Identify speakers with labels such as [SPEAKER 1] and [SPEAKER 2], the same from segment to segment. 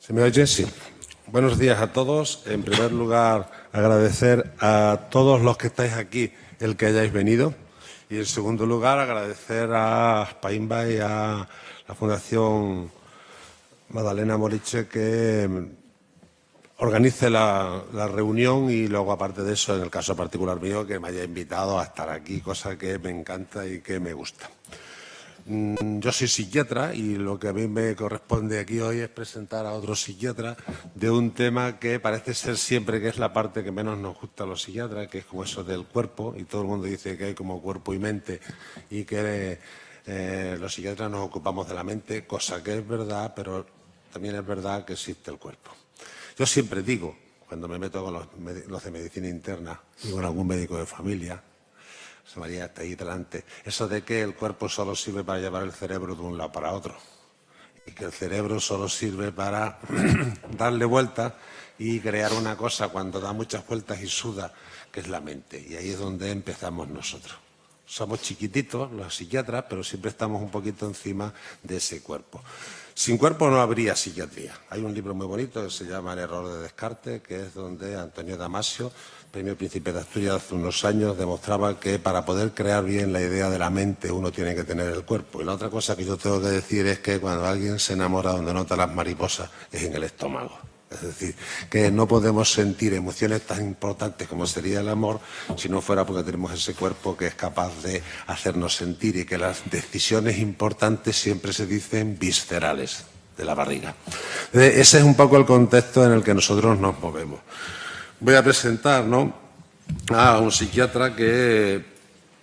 [SPEAKER 1] ¿Se me oye? Sí. Buenos días a todos. En primer lugar, agradecer a todos los que estáis aquí el que hayáis venido. Y en segundo lugar, agradecer a Spainba y a la Fundación Magdalena Moriche que organice la reunión y luego, aparte de eso, en el caso particular mío, que me haya invitado a estar aquí, cosa que me encanta y que me gusta. Yo soy psiquiatra y lo que a mí me corresponde aquí hoy es presentar a otro psiquiatra de un tema que parece ser siempre que es la parte que menos nos gusta a los psiquiatras, que es como eso del cuerpo, y todo el mundo dice que hay como cuerpo y mente y que los psiquiatras nos ocupamos de la mente, cosa que es verdad, pero también es verdad que existe el cuerpo. Yo siempre digo, cuando me meto con los de medicina interna y con algún médico de familia, José María está ahí delante, eso de que el cuerpo solo sirve para llevar el cerebro de un lado para otro y que el cerebro solo sirve para darle vueltas y crear una cosa cuando da muchas vueltas y suda, que es la mente. Y ahí es donde empezamos nosotros. Somos chiquititos, los psiquiatras, pero siempre estamos un poquito encima de ese cuerpo. Sin cuerpo no habría psiquiatría. Hay un libro muy bonito que se llama El error de Descartes, que es donde Antonio Damasio, Premio Príncipe de Asturias hace unos años, demostraba que para poder crear bien la idea de la mente uno tiene que tener el cuerpo. Y la otra cosa que yo tengo que decir es que cuando alguien se enamora donde nota las mariposas es en el estómago. Es decir, que no podemos sentir emociones tan importantes como sería el amor si no fuera porque tenemos ese cuerpo que es capaz de hacernos sentir y que las decisiones importantes siempre se dicen viscerales, de la barriga. Ese es un poco el contexto en el que nosotros nos movemos. Voy a presentar, a un psiquiatra que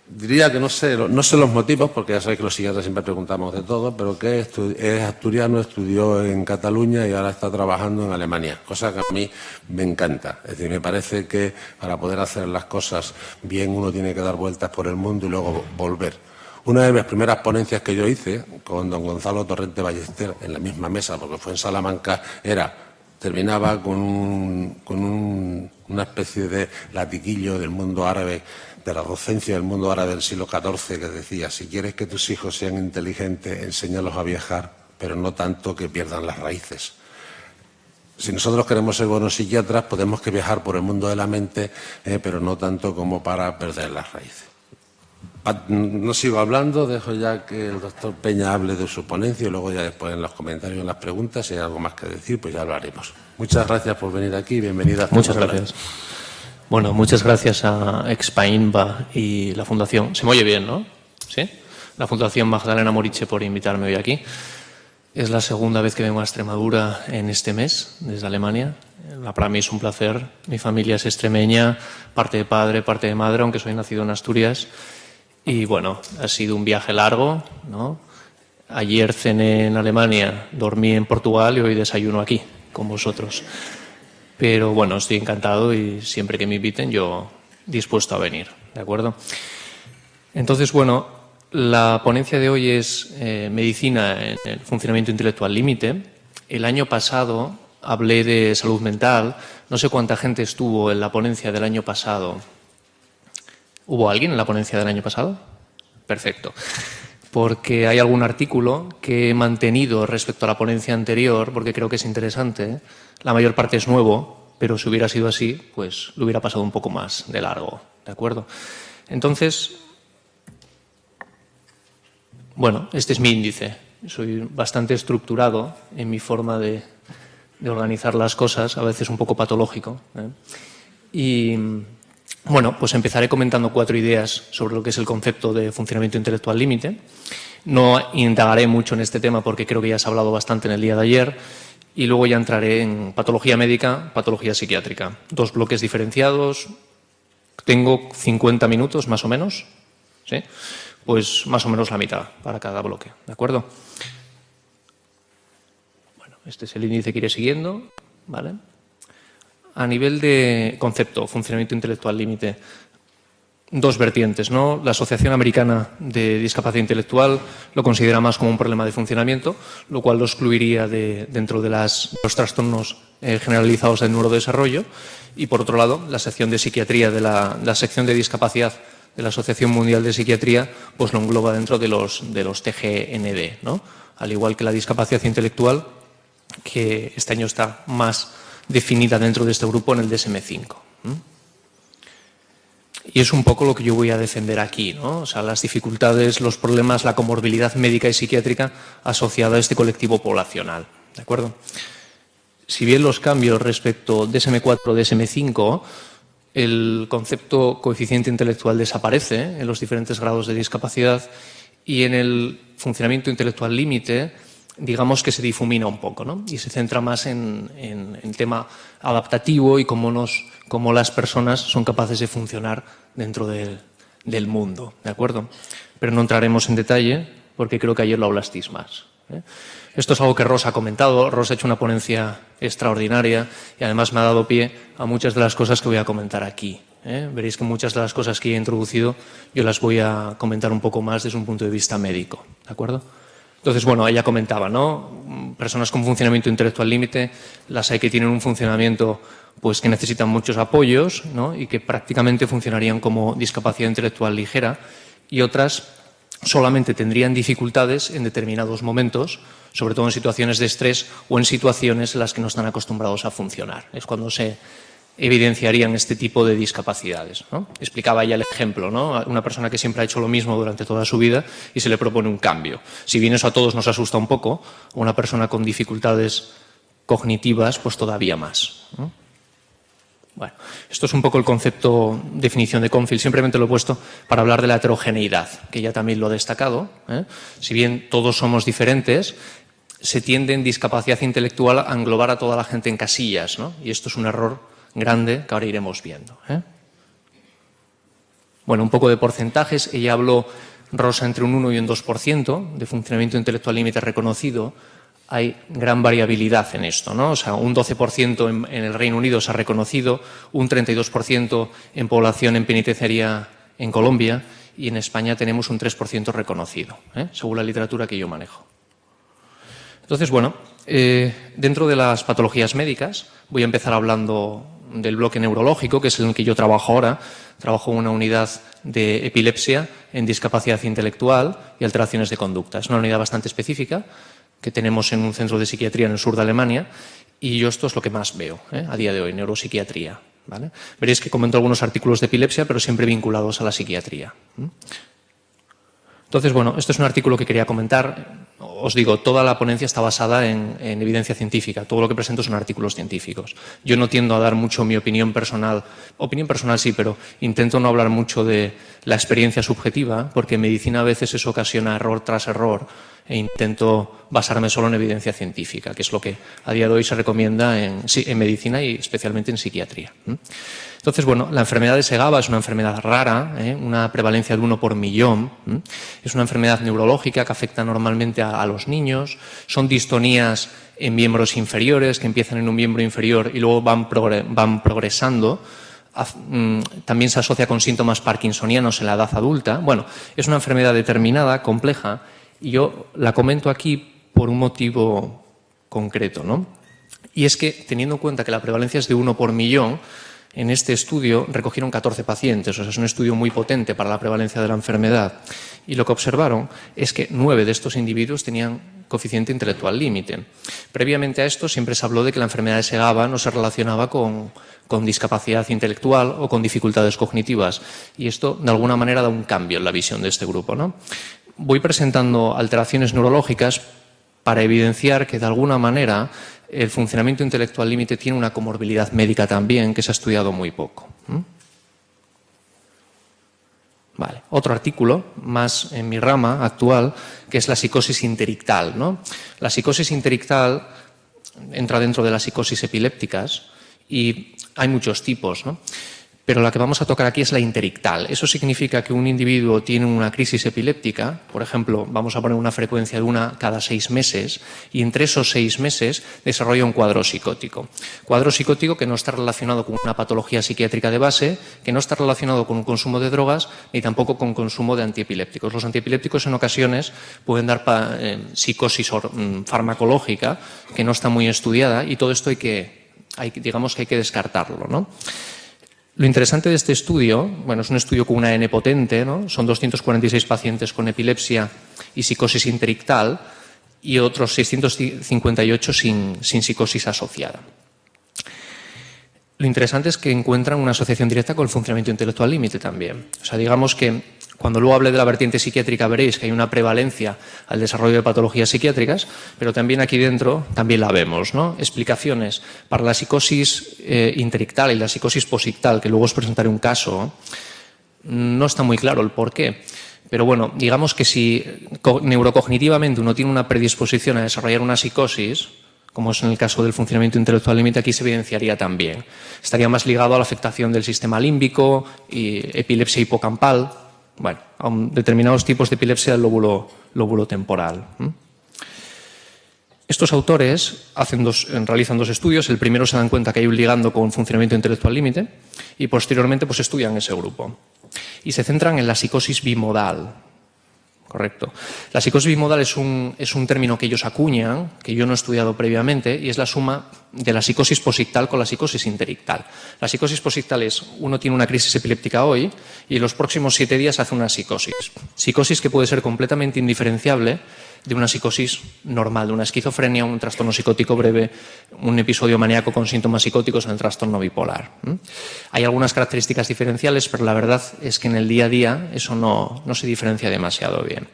[SPEAKER 1] diría que no sé los motivos, porque ya sabéis que los psiquiatras siempre preguntamos de todo, pero que es asturiano, estudió en Cataluña y ahora está trabajando en Alemania, cosa que a mí me encanta. Es decir, me parece que para poder hacer las cosas bien uno tiene que dar vueltas por el mundo y luego volver. Una de mis primeras ponencias que yo hice con don Gonzalo Torrente Ballester en la misma mesa, porque fue en Salamanca, terminaba con una especie de latiguillo del mundo árabe, de la docencia del mundo árabe del siglo XIV, que decía: si quieres que tus hijos sean inteligentes, enséñalos a viajar, pero no tanto que pierdan las raíces. Si nosotros queremos ser buenos psiquiatras, podemos que viajar por el mundo de la mente, pero no tanto como para perder las raíces. No sigo hablando, dejo ya que el doctor Peña hable de su ponencia y luego ya después en los comentarios, en las preguntas, si hay algo más que decir, pues ya lo haremos. Muchas gracias por venir aquí, bienvenida.
[SPEAKER 2] Muchas gracias. Bueno, muchas gracias a Spainba y la Fundación. Se me oye bien, ¿no? ¿Sí? La Fundación Magdalena Moriche por invitarme hoy aquí. Es la segunda vez que vengo a Extremadura en este mes, desde Alemania. Para mí es un placer. Mi familia es extremeña, parte de padre, parte de madre, aunque soy nacido en Asturias. Y bueno, ha sido un viaje largo, ¿no? Ayer cené en Alemania, dormí en Portugal y hoy desayuno aquí con vosotros. Pero bueno, estoy encantado y siempre que me inviten yo dispuesto a venir, ¿de acuerdo? Entonces, bueno, la ponencia de hoy es medicina en el funcionamiento intelectual límite. El año pasado hablé de salud mental. No sé cuánta gente estuvo en la ponencia del año pasado. ¿Hubo alguien en la ponencia del año pasado? Perfecto. Porque hay algún artículo que he mantenido respecto a la ponencia anterior, porque creo que es interesante. La mayor parte es nuevo, pero si hubiera sido así, pues lo hubiera pasado un poco más de largo, ¿de acuerdo? Entonces, bueno, este es mi índice. Soy bastante estructurado en mi forma de organizar las cosas, a veces un poco patológico, Y bueno, pues empezaré comentando 4 ideas sobre lo que es el concepto de funcionamiento intelectual límite. No indagaré mucho en este tema porque creo que ya se ha hablado bastante en el día de ayer y luego ya entraré en patología médica, patología psiquiátrica. 2 bloques diferenciados. Tengo 50 minutos más o menos, ¿sí? Pues más o menos la mitad para cada bloque, ¿de acuerdo? Bueno, este es el índice que iré siguiendo, ¿vale? A nivel de concepto, funcionamiento intelectual límite, 2 vertientes, ¿no? La Asociación Americana de Discapacidad Intelectual lo considera más como un problema de funcionamiento, lo cual lo excluiría dentro de los trastornos generalizados del neurodesarrollo. Y, por otro lado, la sección de psiquiatría de la sección de discapacidad de la Asociación Mundial de Psiquiatría pues lo engloba dentro de los TGND, ¿no? Al igual que la discapacidad intelectual, que este año está más definida dentro de este grupo en el DSM-5. Y es un poco lo que yo voy a defender aquí, ¿no? O sea, las dificultades, los problemas, la comorbilidad médica y psiquiátrica asociada a este colectivo poblacional, ¿de acuerdo? Si bien los cambios respecto DSM-4 DSM-5, el concepto coeficiente intelectual desaparece en los diferentes grados de discapacidad y en el funcionamiento intelectual límite, digamos que se difumina un poco, ¿no? Y se centra más en el tema adaptativo y cómo las personas son capaces de funcionar dentro del mundo, ¿de acuerdo? Pero no entraremos en detalle porque creo que ayer lo hablasteis más, ¿eh? Esto es algo que Rosa ha comentado. Rosa ha hecho una ponencia extraordinaria y además me ha dado pie a muchas de las cosas que voy a comentar aquí, ¿eh? Veréis que muchas de las cosas que he introducido yo las voy a comentar un poco más desde un punto de vista médico, ¿de acuerdo? Entonces, bueno, ella comentaba, ¿no? Personas con funcionamiento intelectual límite, las hay que tienen un funcionamiento pues que necesitan muchos apoyos, ¿no? Y que prácticamente funcionarían como discapacidad intelectual ligera, y otras solamente tendrían dificultades en determinados momentos, sobre todo en situaciones de estrés o en situaciones en las que no están acostumbrados a funcionar. Es cuando se evidenciarían este tipo de discapacidades, ¿no? Explicaba ella el ejemplo, ¿no? Una persona que siempre ha hecho lo mismo durante toda su vida y se le propone un cambio. Si bien eso a todos nos asusta un poco, una persona con dificultades cognitivas, pues todavía más, ¿no? Bueno, esto es un poco el concepto, definición de Confield. Simplemente lo he puesto para hablar de la heterogeneidad, que ella también lo ha destacado, ¿eh? Si bien todos somos diferentes, se tiende en discapacidad intelectual a englobar a toda la gente en casillas, ¿no? Y esto es un error grande que ahora iremos viendo, ¿eh? Bueno, un poco de porcentajes. Ella habló, Rosa, entre un 1 y un 2% de funcionamiento intelectual límite reconocido. Hay gran variabilidad en esto, ¿no? O sea, un 12% en el Reino Unido se ha reconocido, un 32% en población en penitenciaria en Colombia y en España tenemos un 3% reconocido, ¿eh? Según la literatura que yo manejo. Entonces, bueno, dentro de las patologías médicas voy a empezar hablando del bloque neurológico, que es en el que yo trabajo ahora. Trabajo en una unidad de epilepsia en discapacidad intelectual y alteraciones de conducta. Es una unidad bastante específica que tenemos en un centro de psiquiatría en el sur de Alemania, y yo esto es lo que más veo, ¿eh? A día de hoy, neuropsiquiatría, ¿vale? Veréis que comento algunos artículos de epilepsia, pero siempre vinculados a la psiquiatría. Entonces, bueno, esto es un artículo que quería comentar. Os digo, toda la ponencia está basada en evidencia científica. Todo lo que presento son artículos científicos. Yo no tiendo a dar mucho mi opinión personal. Opinión personal sí, pero intento no hablar mucho de la experiencia subjetiva, porque en medicina a veces eso ocasiona error tras error, e intento basarme solo en evidencia científica, que es lo que a día de hoy se recomienda en medicina y especialmente en psiquiatría. Entonces, bueno, la enfermedad de SEGABA es una enfermedad rara, una prevalencia de 1 por millón. Es una enfermedad neurológica que afecta normalmente a los niños. Son distonías en miembros inferiores que empiezan en un miembro inferior y luego van progresando. También se asocia con síntomas parkinsonianos en la edad adulta. Bueno, es una enfermedad determinada, compleja, y yo la comento aquí por un motivo concreto, ¿no? Y es que, teniendo en cuenta que la prevalencia es de 1 por millón, en este estudio recogieron 14 pacientes, o sea, es un estudio muy potente para la prevalencia de la enfermedad. Y lo que observaron es que 9 de estos individuos tenían coeficiente intelectual límite. Previamente a esto siempre se habló de que la enfermedad de SEGABA no se relacionaba con discapacidad intelectual o con dificultades cognitivas. Y esto, de alguna manera, da un cambio en la visión de este grupo, ¿no? Voy presentando alteraciones neurológicas para evidenciar que, de alguna manera, el funcionamiento intelectual límite tiene una comorbilidad médica también que se ha estudiado muy poco. Vale. Otro artículo, más en mi rama actual, que es la psicosis interictal, ¿no? La psicosis interictal entra dentro de las psicosis epilépticas y hay muchos tipos, ¿no? Pero la que vamos a tocar aquí es la interictal. Eso significa que un individuo tiene una crisis epiléptica, por ejemplo, vamos a poner una frecuencia de 1 cada 6 meses, y entre esos 6 meses desarrolla un cuadro psicótico. Cuadro psicótico que no está relacionado con una patología psiquiátrica de base, que no está relacionado con un consumo de drogas, ni tampoco con consumo de antiepilépticos. Los antiepilépticos en ocasiones pueden dar psicosis farmacológica, que no está muy estudiada, y todo esto digamos que hay que descartarlo, ¿no? Lo interesante de este estudio, bueno, es un estudio con una N potente, ¿no? Son 246 pacientes con epilepsia y psicosis interictal, y otros 658 sin psicosis asociada. Lo interesante es que encuentran una asociación directa con el funcionamiento intelectual límite también. O sea, digamos que cuando luego hable de la vertiente psiquiátrica veréis que hay una prevalencia al desarrollo de patologías psiquiátricas, pero también aquí dentro también la vemos, ¿no? Explicaciones para la psicosis interictal y la psicosis posictal, que luego os presentaré un caso, no está muy claro el por qué. Pero bueno, digamos que si neurocognitivamente uno tiene una predisposición a desarrollar una psicosis, como es en el caso del funcionamiento intelectual límite, aquí se evidenciaría también. Estaría más ligado a la afectación del sistema límbico y epilepsia hipocampal, bueno, a determinados tipos de epilepsia del lóbulo temporal. Estos autores realizan dos estudios. El primero se dan cuenta que hay un ligando con funcionamiento intelectual límite y posteriormente pues, estudian ese grupo. Y se centran en la psicosis bimodal. Correcto. La psicosis bimodal es un término que ellos acuñan, que yo no he estudiado previamente, y es la suma de la psicosis posictal con la psicosis interictal. La psicosis posictal es, uno tiene una crisis epiléptica hoy y en los próximos 7 días hace una psicosis. Psicosis que puede ser completamente indiferenciable de una psicosis normal, de una esquizofrenia, un trastorno psicótico breve, un episodio maníaco con síntomas psicóticos en el trastorno bipolar. Hay algunas características diferenciales, pero la verdad es que en el día a día eso no se diferencia demasiado bien.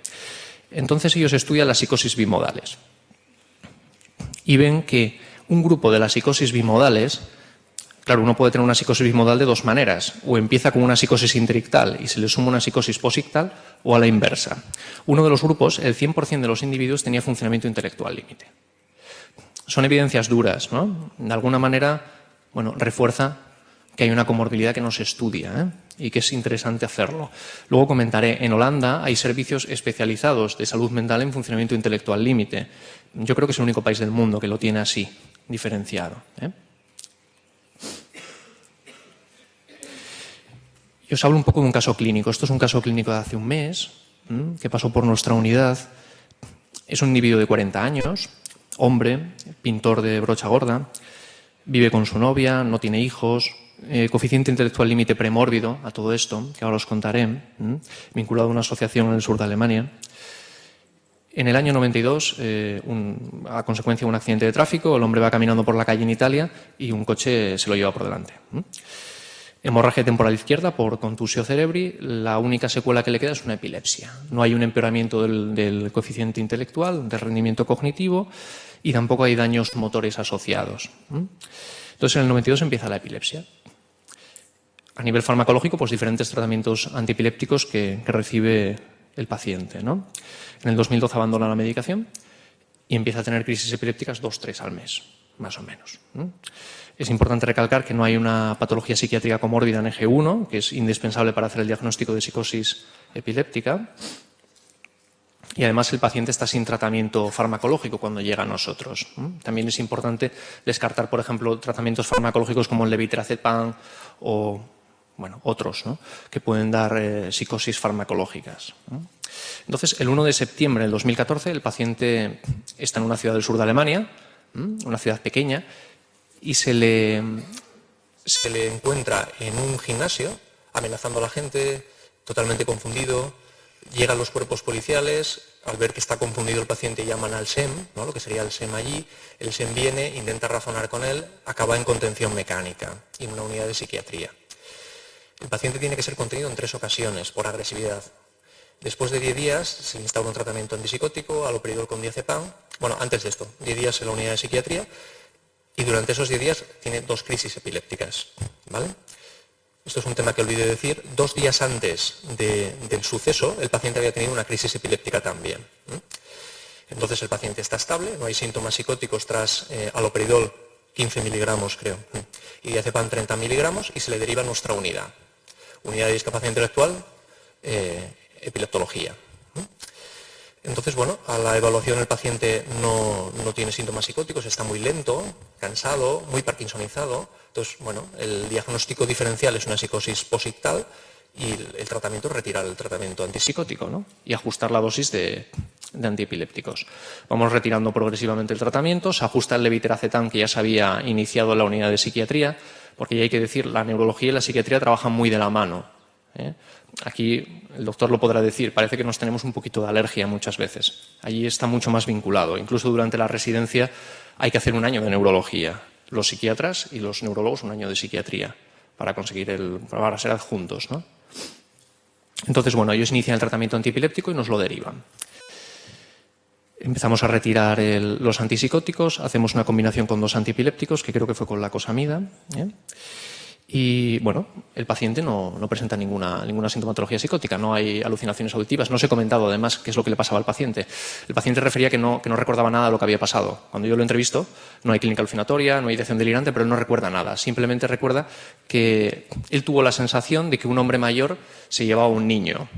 [SPEAKER 2] Entonces ellos estudian las psicosis bimodales y ven que un grupo de las psicosis bimodales, claro, uno puede tener una psicosis bimodal de dos maneras, o empieza con una psicosis interictal y se le suma una psicosis posictal, o a la inversa. Uno de los grupos, el 100% de los individuos, tenía funcionamiento intelectual límite. Son evidencias duras, ¿no? De alguna manera, bueno, refuerza que hay una comorbilidad que no se estudia, y que es interesante hacerlo. Luego comentaré, en Holanda hay servicios especializados de salud mental en funcionamiento intelectual límite. Yo creo que es el único país del mundo que lo tiene así, diferenciado. Y os hablo un poco de un caso clínico. Esto es un caso clínico de hace un mes, que pasó por nuestra unidad. Es un individuo de 40 años, hombre, pintor de brocha gorda, vive con su novia, no tiene hijos, coeficiente intelectual límite premórbido a todo esto, que ahora os contaré, vinculado a una asociación en el sur de Alemania. En el año 92, a consecuencia de un accidente de tráfico, el hombre va caminando por la calle en Italia y un coche se lo lleva por delante. Hemorragia temporal izquierda por contusio cerebri. La única secuela que le queda es una epilepsia. No hay un empeoramiento del coeficiente intelectual, del rendimiento cognitivo y tampoco hay daños motores asociados. Entonces, en el 92 empieza la epilepsia. A nivel farmacológico, pues diferentes tratamientos antiepilépticos que recibe el paciente, ¿no? En el 2012 abandona la medicación y empieza a tener crisis epilépticas 2-3 al mes, más o menos. Es importante recalcar que no hay una patología psiquiátrica comórbida en eje 1, que es indispensable para hacer el diagnóstico de psicosis epiléptica. Y además el paciente está sin tratamiento farmacológico cuando llega a nosotros. También es importante descartar, por ejemplo, tratamientos farmacológicos como el levetiracetam o otros, ¿no?, que pueden dar psicosis farmacológicas. Entonces, el 1 de septiembre del 2014, el paciente está en una ciudad del sur de Alemania, una ciudad pequeña, y se le encuentra en un gimnasio amenazando a la gente, totalmente confundido. Llegan los cuerpos policiales, al ver que está confundido el paciente llaman al SEM, ¿no?, lo que sería el SEM allí. El SEM viene, intenta razonar con él, acaba en contención mecánica y en una unidad de psiquiatría. El paciente tiene que ser contenido en 3 ocasiones por agresividad. Después de 10 días se le instaura un tratamiento antipsicótico, haloperidol con diazepam. Bueno, antes de esto, 10 días en la unidad de psiquiatría y durante esos 10 días tiene 2 crisis epilépticas, ¿vale? Esto es un tema que olvidé decir. 2 días antes del suceso, el paciente había tenido una crisis epiléptica también. Entonces el paciente está estable, no hay síntomas psicóticos tras haloperidol 15 miligramos, creo, y diazepam 30 miligramos, y se le deriva a nuestra unidad. Unidad de discapacidad intelectual, epileptología. Entonces, bueno, a la evaluación el paciente no tiene síntomas psicóticos, está muy lento, cansado, muy parkinsonizado. Entonces, bueno, el diagnóstico diferencial es una psicosis posictal y el tratamiento es retirar el tratamiento antipsicótico, ¿no?, y ajustar la dosis de antiepilépticos. Vamos retirando progresivamente el tratamiento, se ajusta el levetiracetam que ya se había iniciado en la unidad de psiquiatría, porque ya hay que decir, la neurología y la psiquiatría trabajan muy de la mano. Aquí el doctor lo podrá decir, parece que nos tenemos un poquito de alergia muchas veces. Allí está mucho más vinculado. Incluso durante la residencia hay que hacer un año de neurología. Los psiquiatras y los neurólogos un año de psiquiatría para para ser adjuntos, ¿no? Entonces, bueno, ellos inician el tratamiento antiepiléptico y nos lo derivan. Empezamos a retirar los antipsicóticos, hacemos una combinación con 2 antiepilépticos, que creo que fue con la cosamida. Y, bueno, el paciente no presenta ninguna sintomatología psicótica, no hay alucinaciones auditivas. No os he comentado, además, qué es lo que le pasaba al paciente. El paciente refería que no recordaba nada de lo que había pasado. Cuando yo lo entrevisto, no hay clínica alucinatoria, no hay ideación delirante, pero él no recuerda nada. Simplemente recuerda que él tuvo la sensación de que un hombre mayor se llevaba a un niño.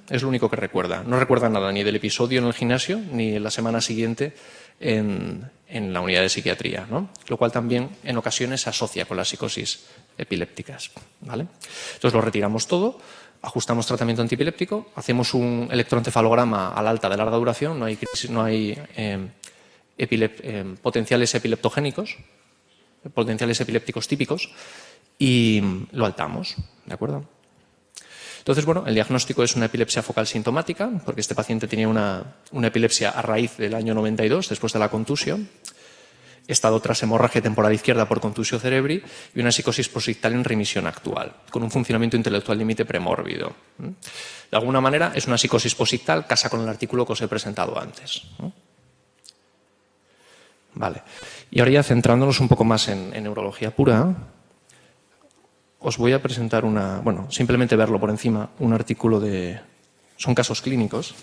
[SPEAKER 2] Es lo único que recuerda. No recuerda nada ni del episodio en el gimnasio ni la semana siguiente en la unidad de psiquiatría, ¿no? Lo cual también en ocasiones se asocia con las psicosis epilépticas, ¿vale? Entonces lo retiramos todo, ajustamos tratamiento antiepiléptico, hacemos un electroencefalograma al alta de larga duración, no hay potenciales epileptogénicos, potenciales epilépticos típicos, y lo altamos, ¿de acuerdo? Entonces, bueno, el diagnóstico es una epilepsia focal sintomática, porque este paciente tenía una epilepsia a raíz del año 92, después de la contusión, estado tras hemorragia temporal izquierda por contusio cerebri y una psicosis posictal en remisión actual, con un funcionamiento intelectual límite premórbido. De alguna manera, es una psicosis posictal, casa con el artículo que os he presentado antes. Vale. Y ahora ya centrándonos un poco más en neurología pura, os voy a presentar simplemente verlo por encima, un artículo son casos clínicos.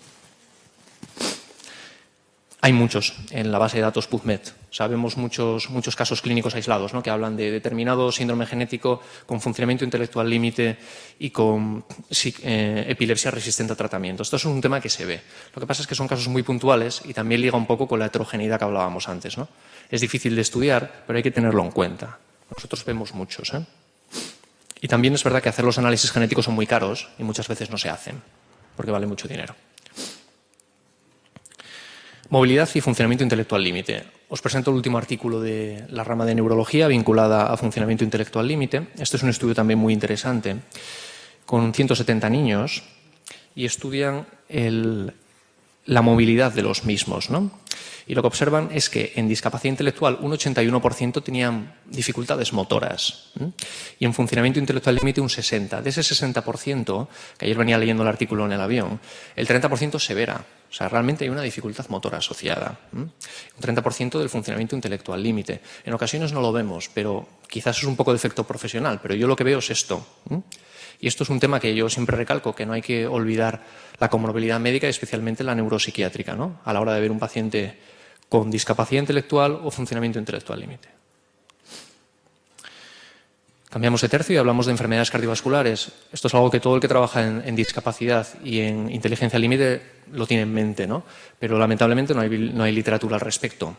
[SPEAKER 2] Hay muchos en la base de datos PubMed. Sabemos muchos casos clínicos aislados, ¿no? Que hablan de determinado síndrome genético con funcionamiento intelectual límite y con epilepsia resistente a tratamiento. Esto es un tema que se ve. Lo que pasa es que son casos muy puntuales y también liga un poco con la heterogeneidad que hablábamos antes, ¿no? Es difícil de estudiar, pero hay que tenerlo en cuenta. Nosotros vemos muchos, Y también es verdad que hacer los análisis genéticos son muy caros y muchas veces no se hacen, porque vale mucho dinero. Movilidad y funcionamiento intelectual límite. Os presento el último artículo de la rama de neurología vinculada a funcionamiento intelectual límite. Este es un estudio también muy interesante, con 170 niños, y estudian la movilidad de los mismos, ¿no? Y lo que observan es que en discapacidad intelectual un 81% tenían dificultades motoras y en funcionamiento intelectual límite un 60%. De ese 60%, que ayer venía leyendo el artículo en el avión, el 30% severa. O sea, realmente hay una dificultad motora asociada. Un 30% del funcionamiento intelectual límite. En ocasiones no lo vemos, pero quizás es un poco de efecto profesional, pero yo lo que veo es esto. Y esto es un tema que yo siempre recalco, que no hay que olvidar la comorbilidad médica y especialmente la neuropsiquiátrica, ¿no? A la hora de ver un paciente con discapacidad intelectual o funcionamiento intelectual límite. Cambiamos de tercio y hablamos de enfermedades cardiovasculares. Esto es algo que todo el que trabaja en discapacidad y en inteligencia límite lo tiene en mente, ¿no? Pero lamentablemente no hay literatura al respecto.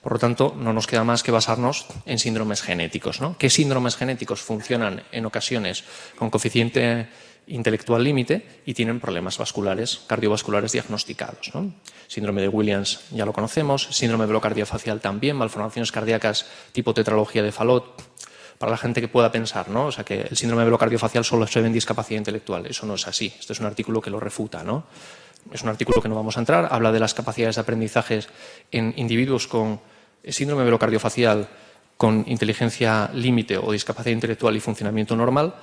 [SPEAKER 2] Por lo tanto, no nos queda más que basarnos en síndromes genéticos, ¿no? ¿Qué síndromes genéticos funcionan en ocasiones con coeficiente intelectual límite y tienen problemas vasculares, cardiovasculares diagnosticados, ¿no? Síndrome de Williams ya lo conocemos, síndrome velocardiofacial también, malformaciones cardíacas tipo tetralogía de Fallot. Para la gente que pueda pensar, ¿no? O sea, que el síndrome velocardiofacial solo se ve en discapacidad intelectual. Eso no es así. Este es un artículo que lo refuta, ¿no? Es un artículo que no vamos a entrar. Habla de las capacidades de aprendizaje en individuos con síndrome velocardiofacial, con inteligencia límite o discapacidad intelectual y funcionamiento normal.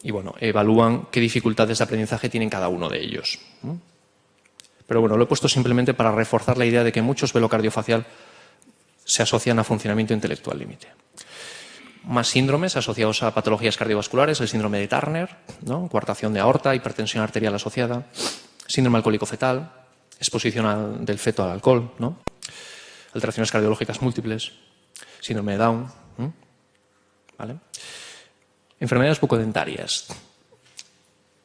[SPEAKER 2] Y, bueno, evalúan qué dificultades de aprendizaje tienen cada uno de ellos. Pero, bueno, lo he puesto simplemente para reforzar la idea de que muchos velocardiofacial se asocian a funcionamiento intelectual límite. Más síndromes asociados a patologías cardiovasculares, el síndrome de Turner, ¿no? Coartación de aorta, hipertensión arterial asociada, síndrome alcohólico fetal, exposición del feto al alcohol, ¿no? Alteraciones cardiológicas múltiples, síndrome de Down, ¿vale? Enfermedades bucodentarias.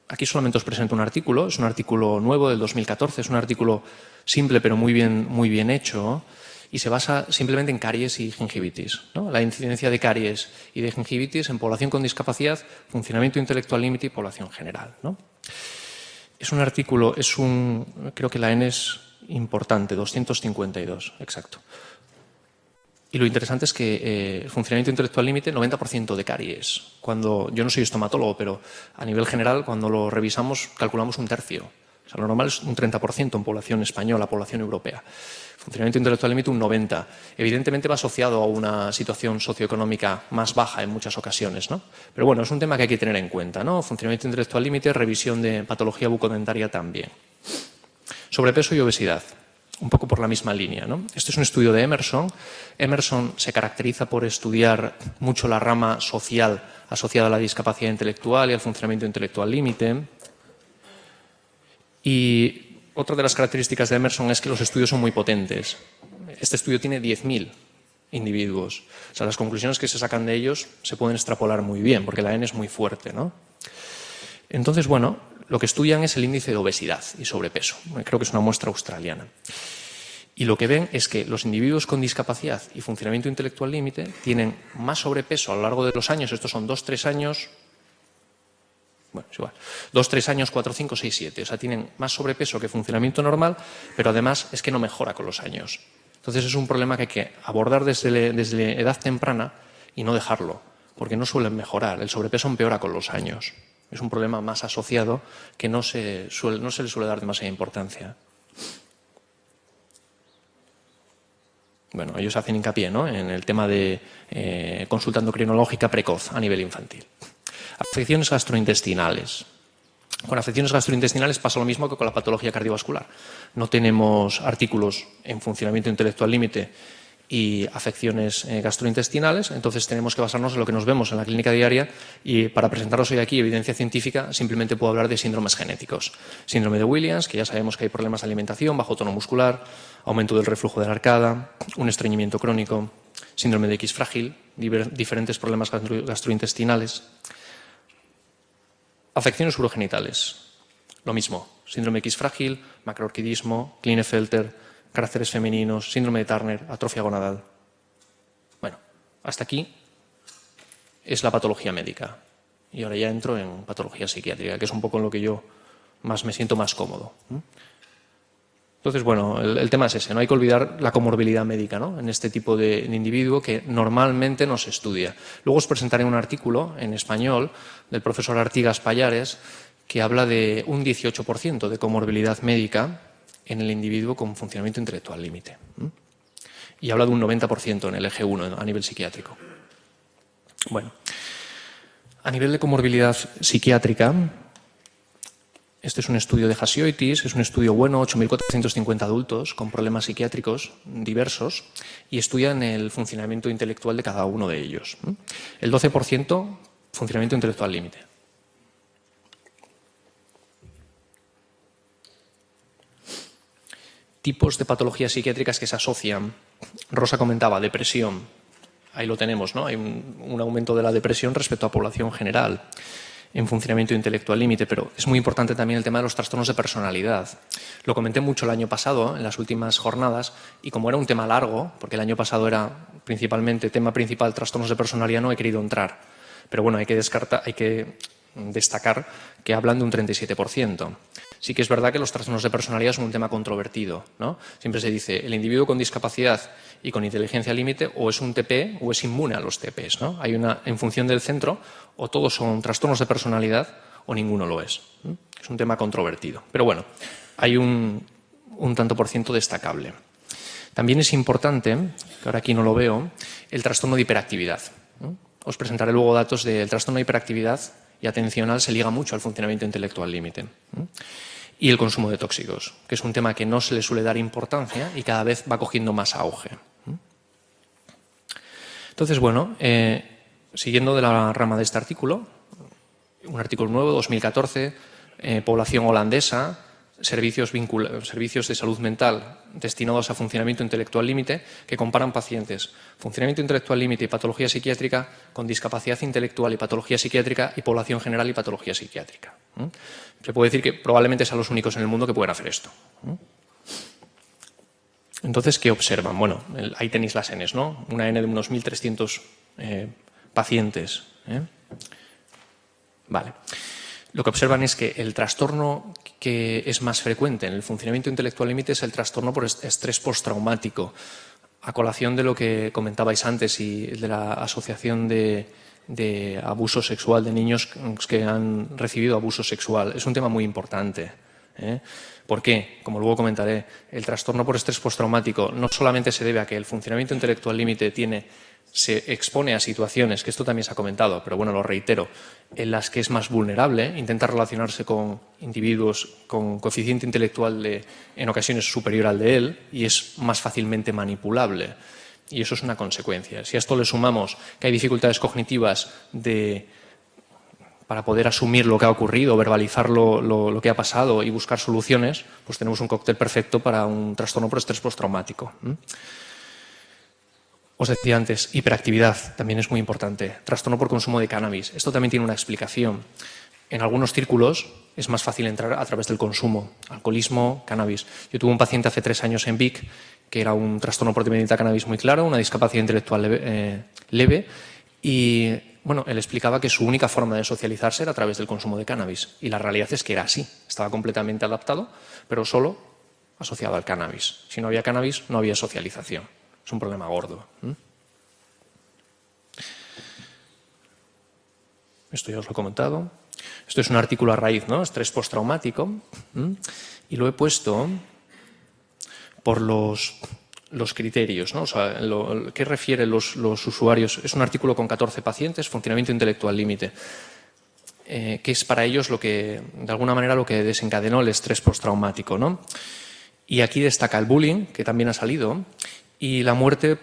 [SPEAKER 2] Aquí solamente os presento un artículo, es un artículo nuevo del 2014, es un artículo simple pero muy bien hecho, y se basa simplemente en caries y gingivitis, ¿no? La incidencia de caries y de gingivitis en población con discapacidad, funcionamiento intelectual límite y población general, ¿no? Es un artículo, creo que la N es importante, 252, exacto. Y lo interesante es que el funcionamiento intelectual límite, 90% de caries. Cuando, yo no soy estomatólogo, pero a nivel general, cuando lo revisamos, calculamos un tercio. O sea, lo normal es un 30% en población española, población europea. Funcionamiento intelectual límite, un 90%. Evidentemente va asociado a una situación socioeconómica más baja en muchas ocasiones, ¿no? Pero bueno, es un tema que hay que tener en cuenta, ¿no? Funcionamiento intelectual límite, revisión de patología bucodentaria también. Sobrepeso y obesidad. Un poco por la misma línea, ¿no? Este es un estudio de Emerson. Emerson se caracteriza por estudiar mucho la rama social asociada a la discapacidad intelectual y al funcionamiento intelectual límite. Y otra de las características de Emerson es que los estudios son muy potentes. Este estudio tiene 10.000 individuos. O sea, las conclusiones que se sacan de ellos se pueden extrapolar muy bien, porque la N es muy fuerte, ¿no? Entonces, bueno, lo que estudian es el índice de obesidad y sobrepeso. Creo que es una muestra australiana. Y lo que ven es que los individuos con discapacidad y funcionamiento intelectual límite tienen más sobrepeso a lo largo de los años. Estos son 2-3 años. Bueno, es igual. 2-3 años, 4, 5, 6, 7. O sea, tienen más sobrepeso que funcionamiento normal, pero además es que no mejora con los años. Entonces es un problema que hay que abordar desde edad temprana y no dejarlo, porque no suelen mejorar. El sobrepeso empeora con los años. Es un problema más asociado que no se le suele dar demasiada importancia. Bueno, ellos hacen hincapié, ¿no?, en el tema de consulta endocrinológica precoz a nivel infantil. Afecciones gastrointestinales. Con afecciones gastrointestinales pasa lo mismo que con la patología cardiovascular. No tenemos artículos en funcionamiento intelectual límite y afecciones gastrointestinales, entonces tenemos que basarnos en lo que nos vemos en la clínica diaria y para presentaros hoy aquí evidencia científica simplemente puedo hablar de síndromes genéticos. Síndrome de Williams, que ya sabemos que hay problemas de alimentación, bajo tono muscular, aumento del reflujo de la arcada, un estreñimiento crónico, síndrome de X frágil, diferentes problemas gastrointestinales. Afecciones urogenitales, lo mismo, síndrome X frágil, macroorquidismo, Klinefelter, caracteres femeninos, síndrome de Turner, atrofia gonadal. Bueno, hasta aquí es la patología médica. Y ahora ya entro en patología psiquiátrica, que es un poco en lo que yo me siento más cómodo. Entonces, bueno, el tema es ese, no hay que olvidar la comorbilidad médica, ¿no?, en este tipo de individuo que normalmente no se estudia. Luego os presentaré un artículo en español del profesor Artigas Pallares que habla de un 18% de comorbilidad médica en el individuo con funcionamiento intelectual límite. Y habla de un 90% en el eje 1 a nivel psiquiátrico. Bueno, a nivel de comorbilidad psiquiátrica, este es un estudio de Hasiotis, es un estudio bueno, 8.450 adultos con problemas psiquiátricos diversos y estudian el funcionamiento intelectual de cada uno de ellos. El 12% funcionamiento intelectual límite. Tipos de patologías psiquiátricas que se asocian. Rosa comentaba depresión. Ahí lo tenemos, ¿no? Hay un aumento de la depresión respecto a población general en funcionamiento intelectual límite, pero es muy importante también el tema de los trastornos de personalidad. Lo comenté mucho el año pasado, en las últimas jornadas, y como era un tema largo, porque el año pasado era principalmente tema principal trastornos de personalidad, no he querido entrar. Pero bueno, hay que destacar que hablan de un 37%. Sí que es verdad que los trastornos de personalidad son un tema controvertido, ¿no? Siempre se dice, el individuo con discapacidad y con inteligencia límite o es un TP o es inmune a los TPs, ¿no? Hay en función del centro, o todos son trastornos de personalidad o ninguno lo es. Es un tema controvertido. Pero bueno, hay un tanto por ciento destacable. También es importante, que ahora aquí no lo veo, el trastorno de hiperactividad. Os presentaré luego datos del trastorno de hiperactividad y atencional, se liga mucho al funcionamiento intelectual límite. Y el consumo de tóxicos, que es un tema que no se le suele dar importancia y cada vez va cogiendo más auge. Entonces, bueno, siguiendo de la rama de este artículo, un artículo nuevo, 2014, población holandesa, servicios de salud mental destinados a funcionamiento intelectual límite, que comparan pacientes funcionamiento intelectual límite y patología psiquiátrica con discapacidad intelectual y patología psiquiátrica y población general y patología psiquiátrica. Se puede decir que probablemente sean los únicos en el mundo que pueden hacer esto. Entonces, ¿qué observan? Bueno, ahí tenéis las Ns, ¿no? Una N de unos 1.300 pacientes. Vale. Lo que observan es que el trastorno que es más frecuente en el funcionamiento intelectual límite es el trastorno por estrés postraumático. a colación de lo que comentabais antes y de la asociación de abuso sexual de niños que han recibido abuso sexual, es un tema muy importante. ¿Por qué? Como luego comentaré, el trastorno por estrés postraumático no solamente se debe a que el funcionamiento intelectual límite se expone a situaciones, que esto también se ha comentado, pero bueno, lo reitero, en las que es más vulnerable, intenta relacionarse con individuos con coeficiente intelectual en ocasiones superior al de él y es más fácilmente manipulable. Y eso es una consecuencia. Si a esto le sumamos que hay dificultades cognitivas para poder asumir lo que ha ocurrido, verbalizar lo que ha pasado y buscar soluciones, pues tenemos un cóctel perfecto para un trastorno por estrés postraumático. Os decía antes, hiperactividad también es muy importante. Trastorno por consumo de cannabis. Esto también tiene una explicación. En algunos círculos es más fácil entrar a través del consumo. Alcoholismo, cannabis. Yo tuve un paciente hace 3 años en Vic que era un trastorno por dependencia de cannabis muy claro, una discapacidad intelectual leve y bueno, él explicaba que su única forma de socializarse era a través del consumo de cannabis. Y la realidad es que era así. Estaba completamente adaptado, pero solo asociado al cannabis. Si no había cannabis, no había socialización. Es un problema gordo. Esto ya os lo he comentado. Esto es un artículo a raíz, ¿no? Estrés postraumático. Y lo he puesto por los criterios, ¿no? O sea, ¿qué refieren los usuarios? Es un artículo con 14 pacientes, funcionamiento intelectual límite, que es para ellos de alguna manera, lo que desencadenó el estrés postraumático, ¿no? Y aquí destaca el bullying, que también ha salido, y la muerte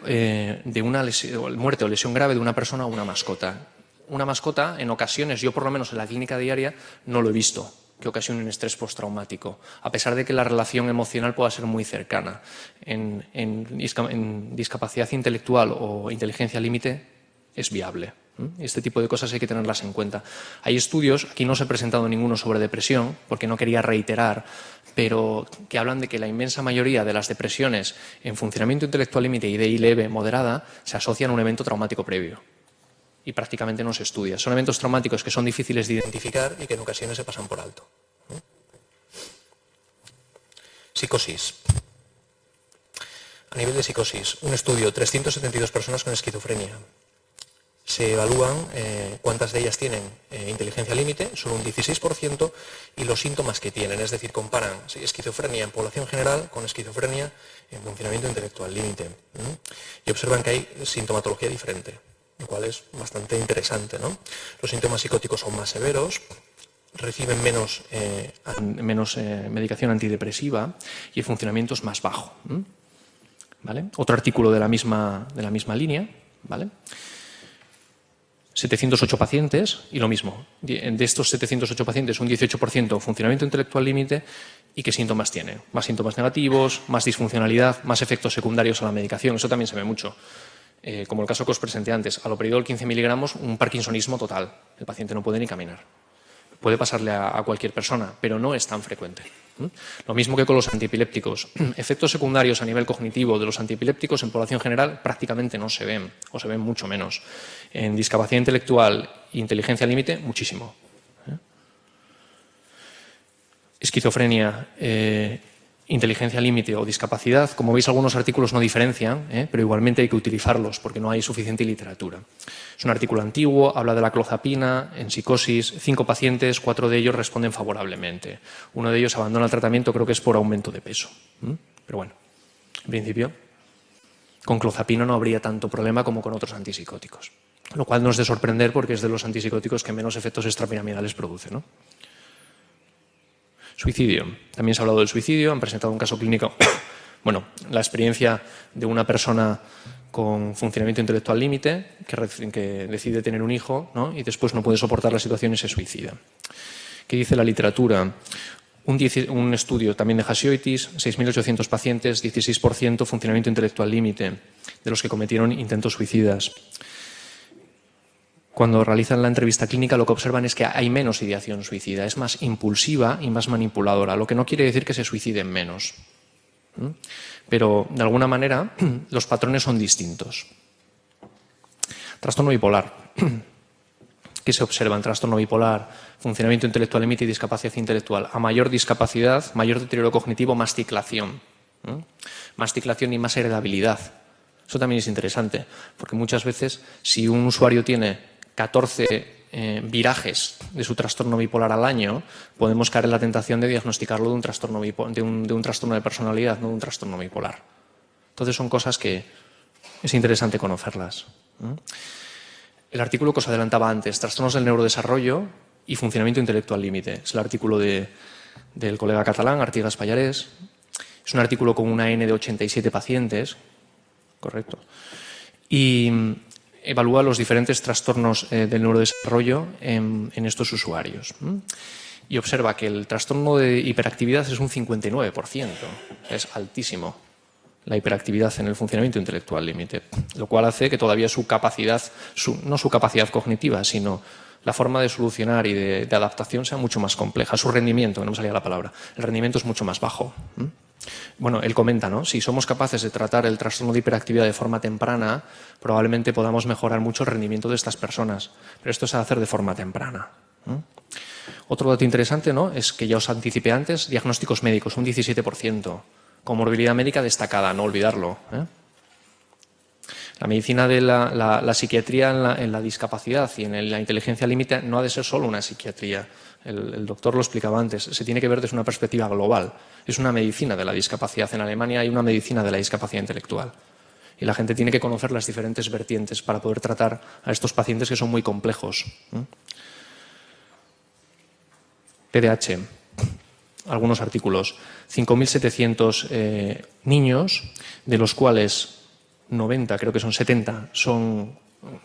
[SPEAKER 2] muerte o lesión grave de una persona o una mascota. Una mascota, en ocasiones, yo por lo menos en la clínica diaria, no lo he visto que ocasione un estrés postraumático, a pesar de que la relación emocional pueda ser muy cercana. En discapacidad intelectual o inteligencia límite es viable. Este tipo de cosas hay que tenerlas en cuenta. Hay estudios, aquí no os he presentado ninguno sobre depresión, porque no quería reiterar, pero que hablan de que la inmensa mayoría de las depresiones en funcionamiento intelectual límite y DI leve moderada se asocian a un evento traumático previo. Y prácticamente no se estudia. Son eventos traumáticos que son difíciles de identificar y que en ocasiones se pasan por alto. Psicosis. A nivel de psicosis, un estudio, 372 personas con esquizofrenia. Se evalúan cuántas de ellas tienen inteligencia límite, solo un 16%, y los síntomas que tienen. Es decir, comparan esquizofrenia en población general con esquizofrenia en funcionamiento intelectual límite. Y observan que hay sintomatología diferente, lo cual es bastante interesante, ¿no? Los síntomas psicóticos son más severos, reciben menos medicación antidepresiva y el funcionamiento es más bajo. ¿Vale? Otro artículo de la misma línea, ¿vale? 708 pacientes y lo mismo. De estos 708 pacientes, un 18% funcionamiento intelectual límite. ¿Y qué síntomas tienen? Más síntomas negativos, más disfuncionalidad, más efectos secundarios a la medicación. Eso también se ve mucho. Como el caso que os presenté antes, haloperidol 15 miligramos, un parkinsonismo total. El paciente no puede ni caminar. Puede pasarle a cualquier persona, pero no es tan frecuente. Lo mismo que con los antiepilépticos. Efectos secundarios a nivel cognitivo de los antiepilépticos en población general prácticamente no se ven, o se ven mucho menos. En discapacidad intelectual e inteligencia límite, muchísimo. Esquizofrenia, inteligencia límite o discapacidad, como veis algunos artículos no diferencian, pero igualmente hay que utilizarlos porque no hay suficiente literatura. Es un artículo antiguo, habla de la clozapina en psicosis, 5 pacientes, 4 de ellos responden favorablemente. Uno de ellos abandona el tratamiento, creo que es por aumento de peso. Pero bueno, en principio, con clozapina no habría tanto problema como con otros antipsicóticos. Lo cual no es de sorprender porque es de los antipsicóticos que menos efectos extrapiramidales produce, ¿no? Suicidio. También se ha hablado del suicidio, han presentado un caso clínico. Bueno, la experiencia de una persona con funcionamiento intelectual límite que decide tener un hijo, ¿no? Y después no puede soportar la situación y se suicida. ¿Qué dice la literatura? Un estudio también de Hasioitis, 6.800 pacientes, 16% funcionamiento intelectual límite de los que cometieron intentos suicidas. Cuando realizan la entrevista clínica lo que observan es que hay menos ideación suicida, es más impulsiva y más manipuladora, lo que no quiere decir que se suiciden menos. Pero, de alguna manera, los patrones son distintos. Trastorno bipolar. ¿Qué se observa en trastorno bipolar? Funcionamiento intelectual límite y discapacidad intelectual. A mayor discapacidad, mayor deterioro cognitivo, más ciclación. Más ciclación y más heredabilidad. Eso también es interesante, porque muchas veces si un usuario tiene 14 virajes de su trastorno bipolar al año, podemos caer en la tentación de diagnosticarlo de un trastorno de personalidad, no de un trastorno bipolar. Entonces son cosas que es interesante conocerlas. El artículo que os adelantaba antes, trastornos del neurodesarrollo y funcionamiento intelectual límite. Es el artículo del colega catalán, Artigas Pallarés. Es un artículo con una N de 87 pacientes, correcto, y evalúa los diferentes trastornos del neurodesarrollo en estos usuarios. Y observa que el trastorno de hiperactividad es un 59%, es altísimo la hiperactividad en el funcionamiento intelectual límite, lo cual hace que todavía su capacidad, no su capacidad cognitiva, sino la forma de solucionar y de adaptación sea mucho más compleja. Su rendimiento, no me salía la palabra, el rendimiento es mucho más bajo. Bueno, él comenta, ¿no? Si somos capaces de tratar el trastorno de hiperactividad de forma temprana, probablemente podamos mejorar mucho el rendimiento de estas personas, pero esto se ha de hacer de forma temprana. Otro dato interesante, ¿no?, es que ya os anticipé antes, diagnósticos médicos, un 17%, comorbilidad médica destacada, no olvidarlo. La medicina de la psiquiatría en la discapacidad y en la inteligencia límite no ha de ser solo una psiquiatría. El doctor lo explicaba antes, se tiene que ver desde una perspectiva global. Es una medicina de la discapacidad. En Alemania hay una medicina de la discapacidad intelectual. Y la gente tiene que conocer las diferentes vertientes para poder tratar a estos pacientes que son muy complejos. TDAH. Algunos artículos. 5.700 niños, de los cuales 90, creo que son 70,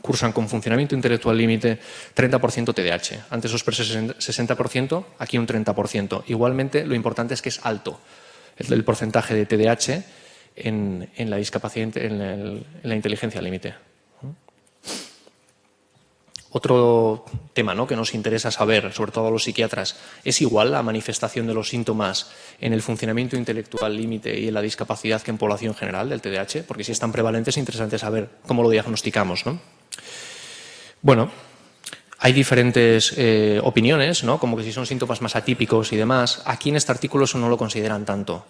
[SPEAKER 2] cursan con funcionamiento intelectual límite, 30% TDAH. Antes os expresé 60%, aquí un 30%. Igualmente, lo importante es que es alto el porcentaje de TDAH en la discapacidad, en la inteligencia límite. Otro tema, ¿no?, que nos interesa saber, sobre todo a los psiquiatras, ¿es igual la manifestación de los síntomas en el funcionamiento intelectual límite y en la discapacidad que en población general del TDAH? Porque si es tan prevalente es interesante saber cómo lo diagnosticamos, ¿no? Bueno, hay diferentes opiniones, ¿no?, como que si son síntomas más atípicos y demás. Aquí en este artículo eso no lo consideran tanto.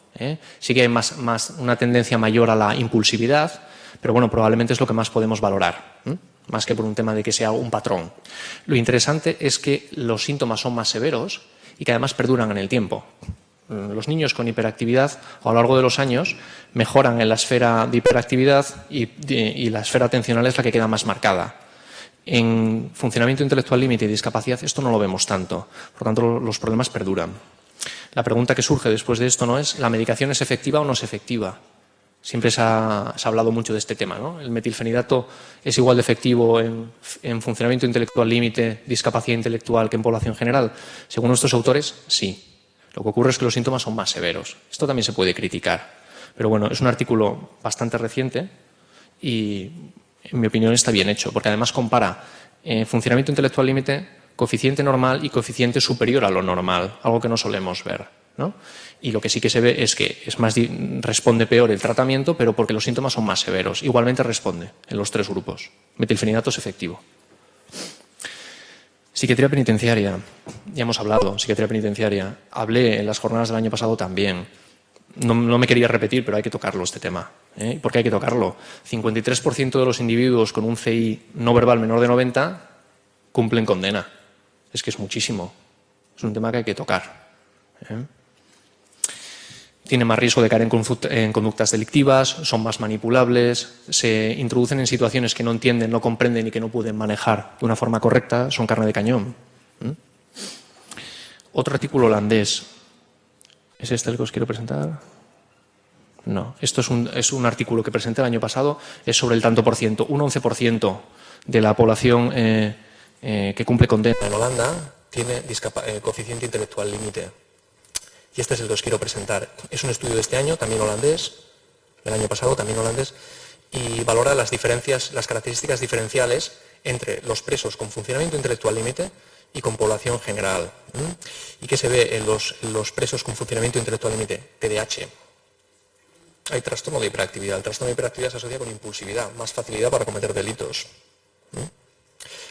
[SPEAKER 2] Sí que hay una tendencia mayor a la impulsividad, pero bueno, probablemente es lo que más podemos valorar, más que por un tema de que sea un patrón. Lo interesante es que los síntomas son más severos y que además perduran en el tiempo. Los niños con hiperactividad a lo largo de los años mejoran en la esfera de hiperactividad y la esfera atencional es la que queda más marcada. En funcionamiento intelectual límite y discapacidad esto no lo vemos tanto, por lo tanto los problemas perduran. La pregunta que surge después de esto, ¿no?, es ¿la medicación es efectiva o no es efectiva? Siempre se ha hablado mucho de este tema, ¿no? ¿El metilfenidato es igual de efectivo en funcionamiento intelectual límite, discapacidad intelectual que en población general? Según estos autores, sí. Lo que ocurre es que los síntomas son más severos. Esto también se puede criticar. Pero bueno, es un artículo bastante reciente y, en mi opinión, está bien hecho, porque además compara funcionamiento intelectual límite, coeficiente normal y coeficiente superior a lo normal, algo que no solemos ver, ¿no? Y lo que sí que se ve es que responde peor el tratamiento, pero porque los síntomas son más severos. Igualmente responde en los tres grupos. Metilfenidato es efectivo. Psiquiatría penitenciaria. Ya hemos hablado, psiquiatría penitenciaria. Hablé en las jornadas del año pasado también. No me quería repetir, pero hay que tocarlo este tema. ¿Por qué hay que tocarlo? 53% de los individuos con un CI no verbal menor de 90 cumplen condena. Es que es muchísimo. Es un tema que hay que tocar. Tienen más riesgo de caer en conductas delictivas, son más manipulables, se introducen en situaciones que no entienden, no comprenden y que no pueden manejar de una forma correcta, son carne de cañón. Otro artículo holandés. ¿Es este el que os quiero presentar? No, esto es un artículo que presenté el año pasado, es sobre el tanto por ciento. Un 11% de la población que cumple condena en Holanda tiene coeficiente intelectual límite. Y este es el que os quiero presentar. Es un estudio de este año, también holandés, del año pasado, también holandés, y valora las características diferenciales entre los presos con funcionamiento intelectual límite y con población general. ¿Y qué se ve en los presos con funcionamiento intelectual límite? TDAH. Hay trastorno de hiperactividad. El trastorno de hiperactividad se asocia con impulsividad, más facilidad para cometer delitos.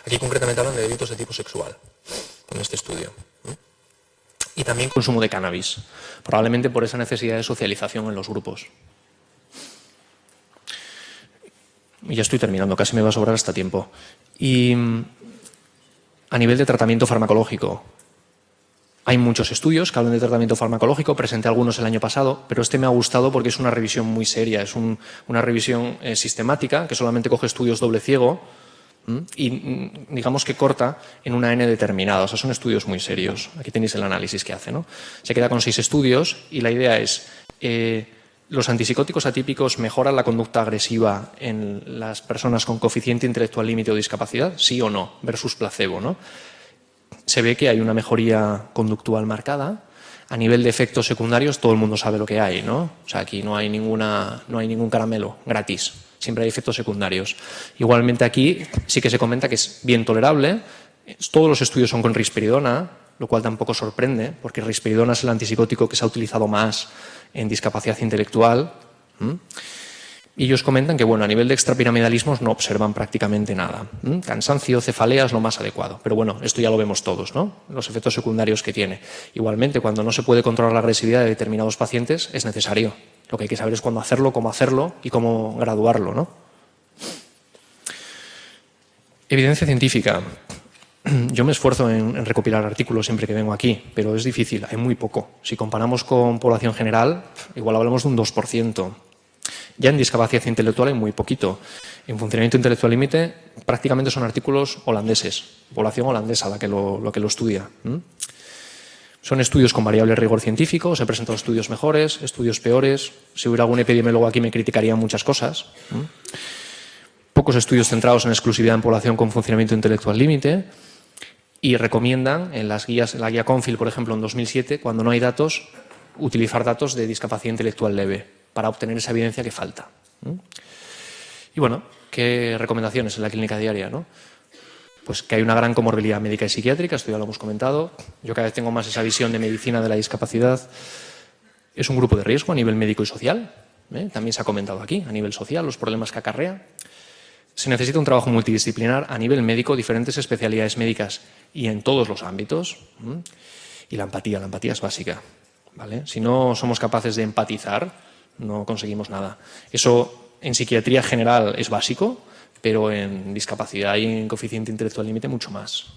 [SPEAKER 2] Aquí concretamente hablan de delitos de tipo sexual, en este estudio. Y también consumo de cannabis, probablemente por esa necesidad de socialización en los grupos. Y ya estoy terminando, casi me va a sobrar hasta tiempo. Y a nivel de tratamiento farmacológico, hay muchos estudios que hablan de tratamiento farmacológico, presenté algunos el año pasado, pero este me ha gustado porque es una revisión muy seria, es una revisión sistemática que solamente coge estudios doble ciego y digamos que corta en una N determinada. O sea, son estudios muy serios. Aquí tenéis el análisis que hace, ¿no? Se queda con 6 estudios y la idea es los antipsicóticos atípicos mejoran la conducta agresiva en las personas con coeficiente intelectual límite o discapacidad, sí o no, versus placebo, ¿no? Se ve que hay una mejoría conductual marcada. A nivel de efectos secundarios, todo el mundo sabe lo que hay, ¿no? O sea, aquí no hay ningún caramelo gratis. Siempre hay efectos secundarios. Igualmente aquí sí que se comenta que es bien tolerable. Todos los estudios son con risperidona, lo cual tampoco sorprende, porque risperidona es el antipsicótico que se ha utilizado más en discapacidad intelectual. Y ellos comentan que, bueno, a nivel de extrapiramidalismos no observan prácticamente nada. Cansancio, cefalea es lo más adecuado. Pero bueno, esto ya lo vemos todos, ¿no? Los efectos secundarios que tiene. Igualmente, cuando no se puede controlar la agresividad de determinados pacientes, es necesario. Lo que hay que saber es cuándo hacerlo, cómo hacerlo y cómo graduarlo, ¿no? Evidencia científica. Yo me esfuerzo en recopilar artículos siempre que vengo aquí, pero es difícil, hay muy poco. Si comparamos con población general, igual hablamos de un 2%. Ya en discapacidad intelectual hay muy poquito. En funcionamiento intelectual límite prácticamente son artículos holandeses, población holandesa la que lo estudia. Son estudios con variable rigor científico, se presentan estudios mejores, estudios peores. Si hubiera algún epidemiólogo aquí me criticaría muchas cosas. Pocos estudios centrados en exclusividad en población con funcionamiento intelectual límite y recomiendan en las guías, en la guía Confil, por ejemplo, en 2007, cuando no hay datos, utilizar datos de discapacidad intelectual leve para obtener esa evidencia que falta. Y bueno, ¿qué recomendaciones en la clínica diaria, no? Pues que hay una gran comorbilidad médica y psiquiátrica, esto ya lo hemos comentado. Yo cada vez tengo más esa visión de medicina de la discapacidad. Es un grupo de riesgo a nivel médico y social, también se ha comentado aquí, a nivel social, los problemas que acarrea. Se necesita un trabajo multidisciplinar a nivel médico, diferentes especialidades médicas y en todos los ámbitos. Y la empatía es básica, ¿vale? Si no somos capaces de empatizar, no conseguimos nada. Eso en psiquiatría general es básico, pero en discapacidad y en coeficiente intelectual límite mucho más.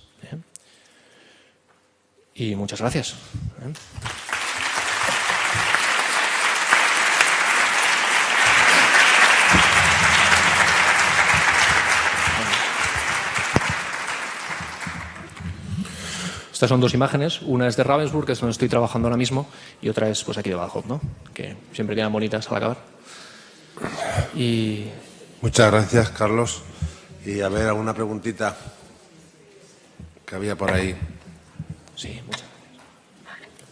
[SPEAKER 2] Y muchas gracias. Estas son 2 imágenes, una es de Ravensburg, que es donde estoy trabajando ahora mismo, y otra es pues aquí de Badhof, ¿no? Que siempre quedan bonitas al acabar. Y...
[SPEAKER 1] Muchas gracias, Carlos. Y a ver, alguna preguntita que había por ahí.
[SPEAKER 2] Sí, muchas gracias.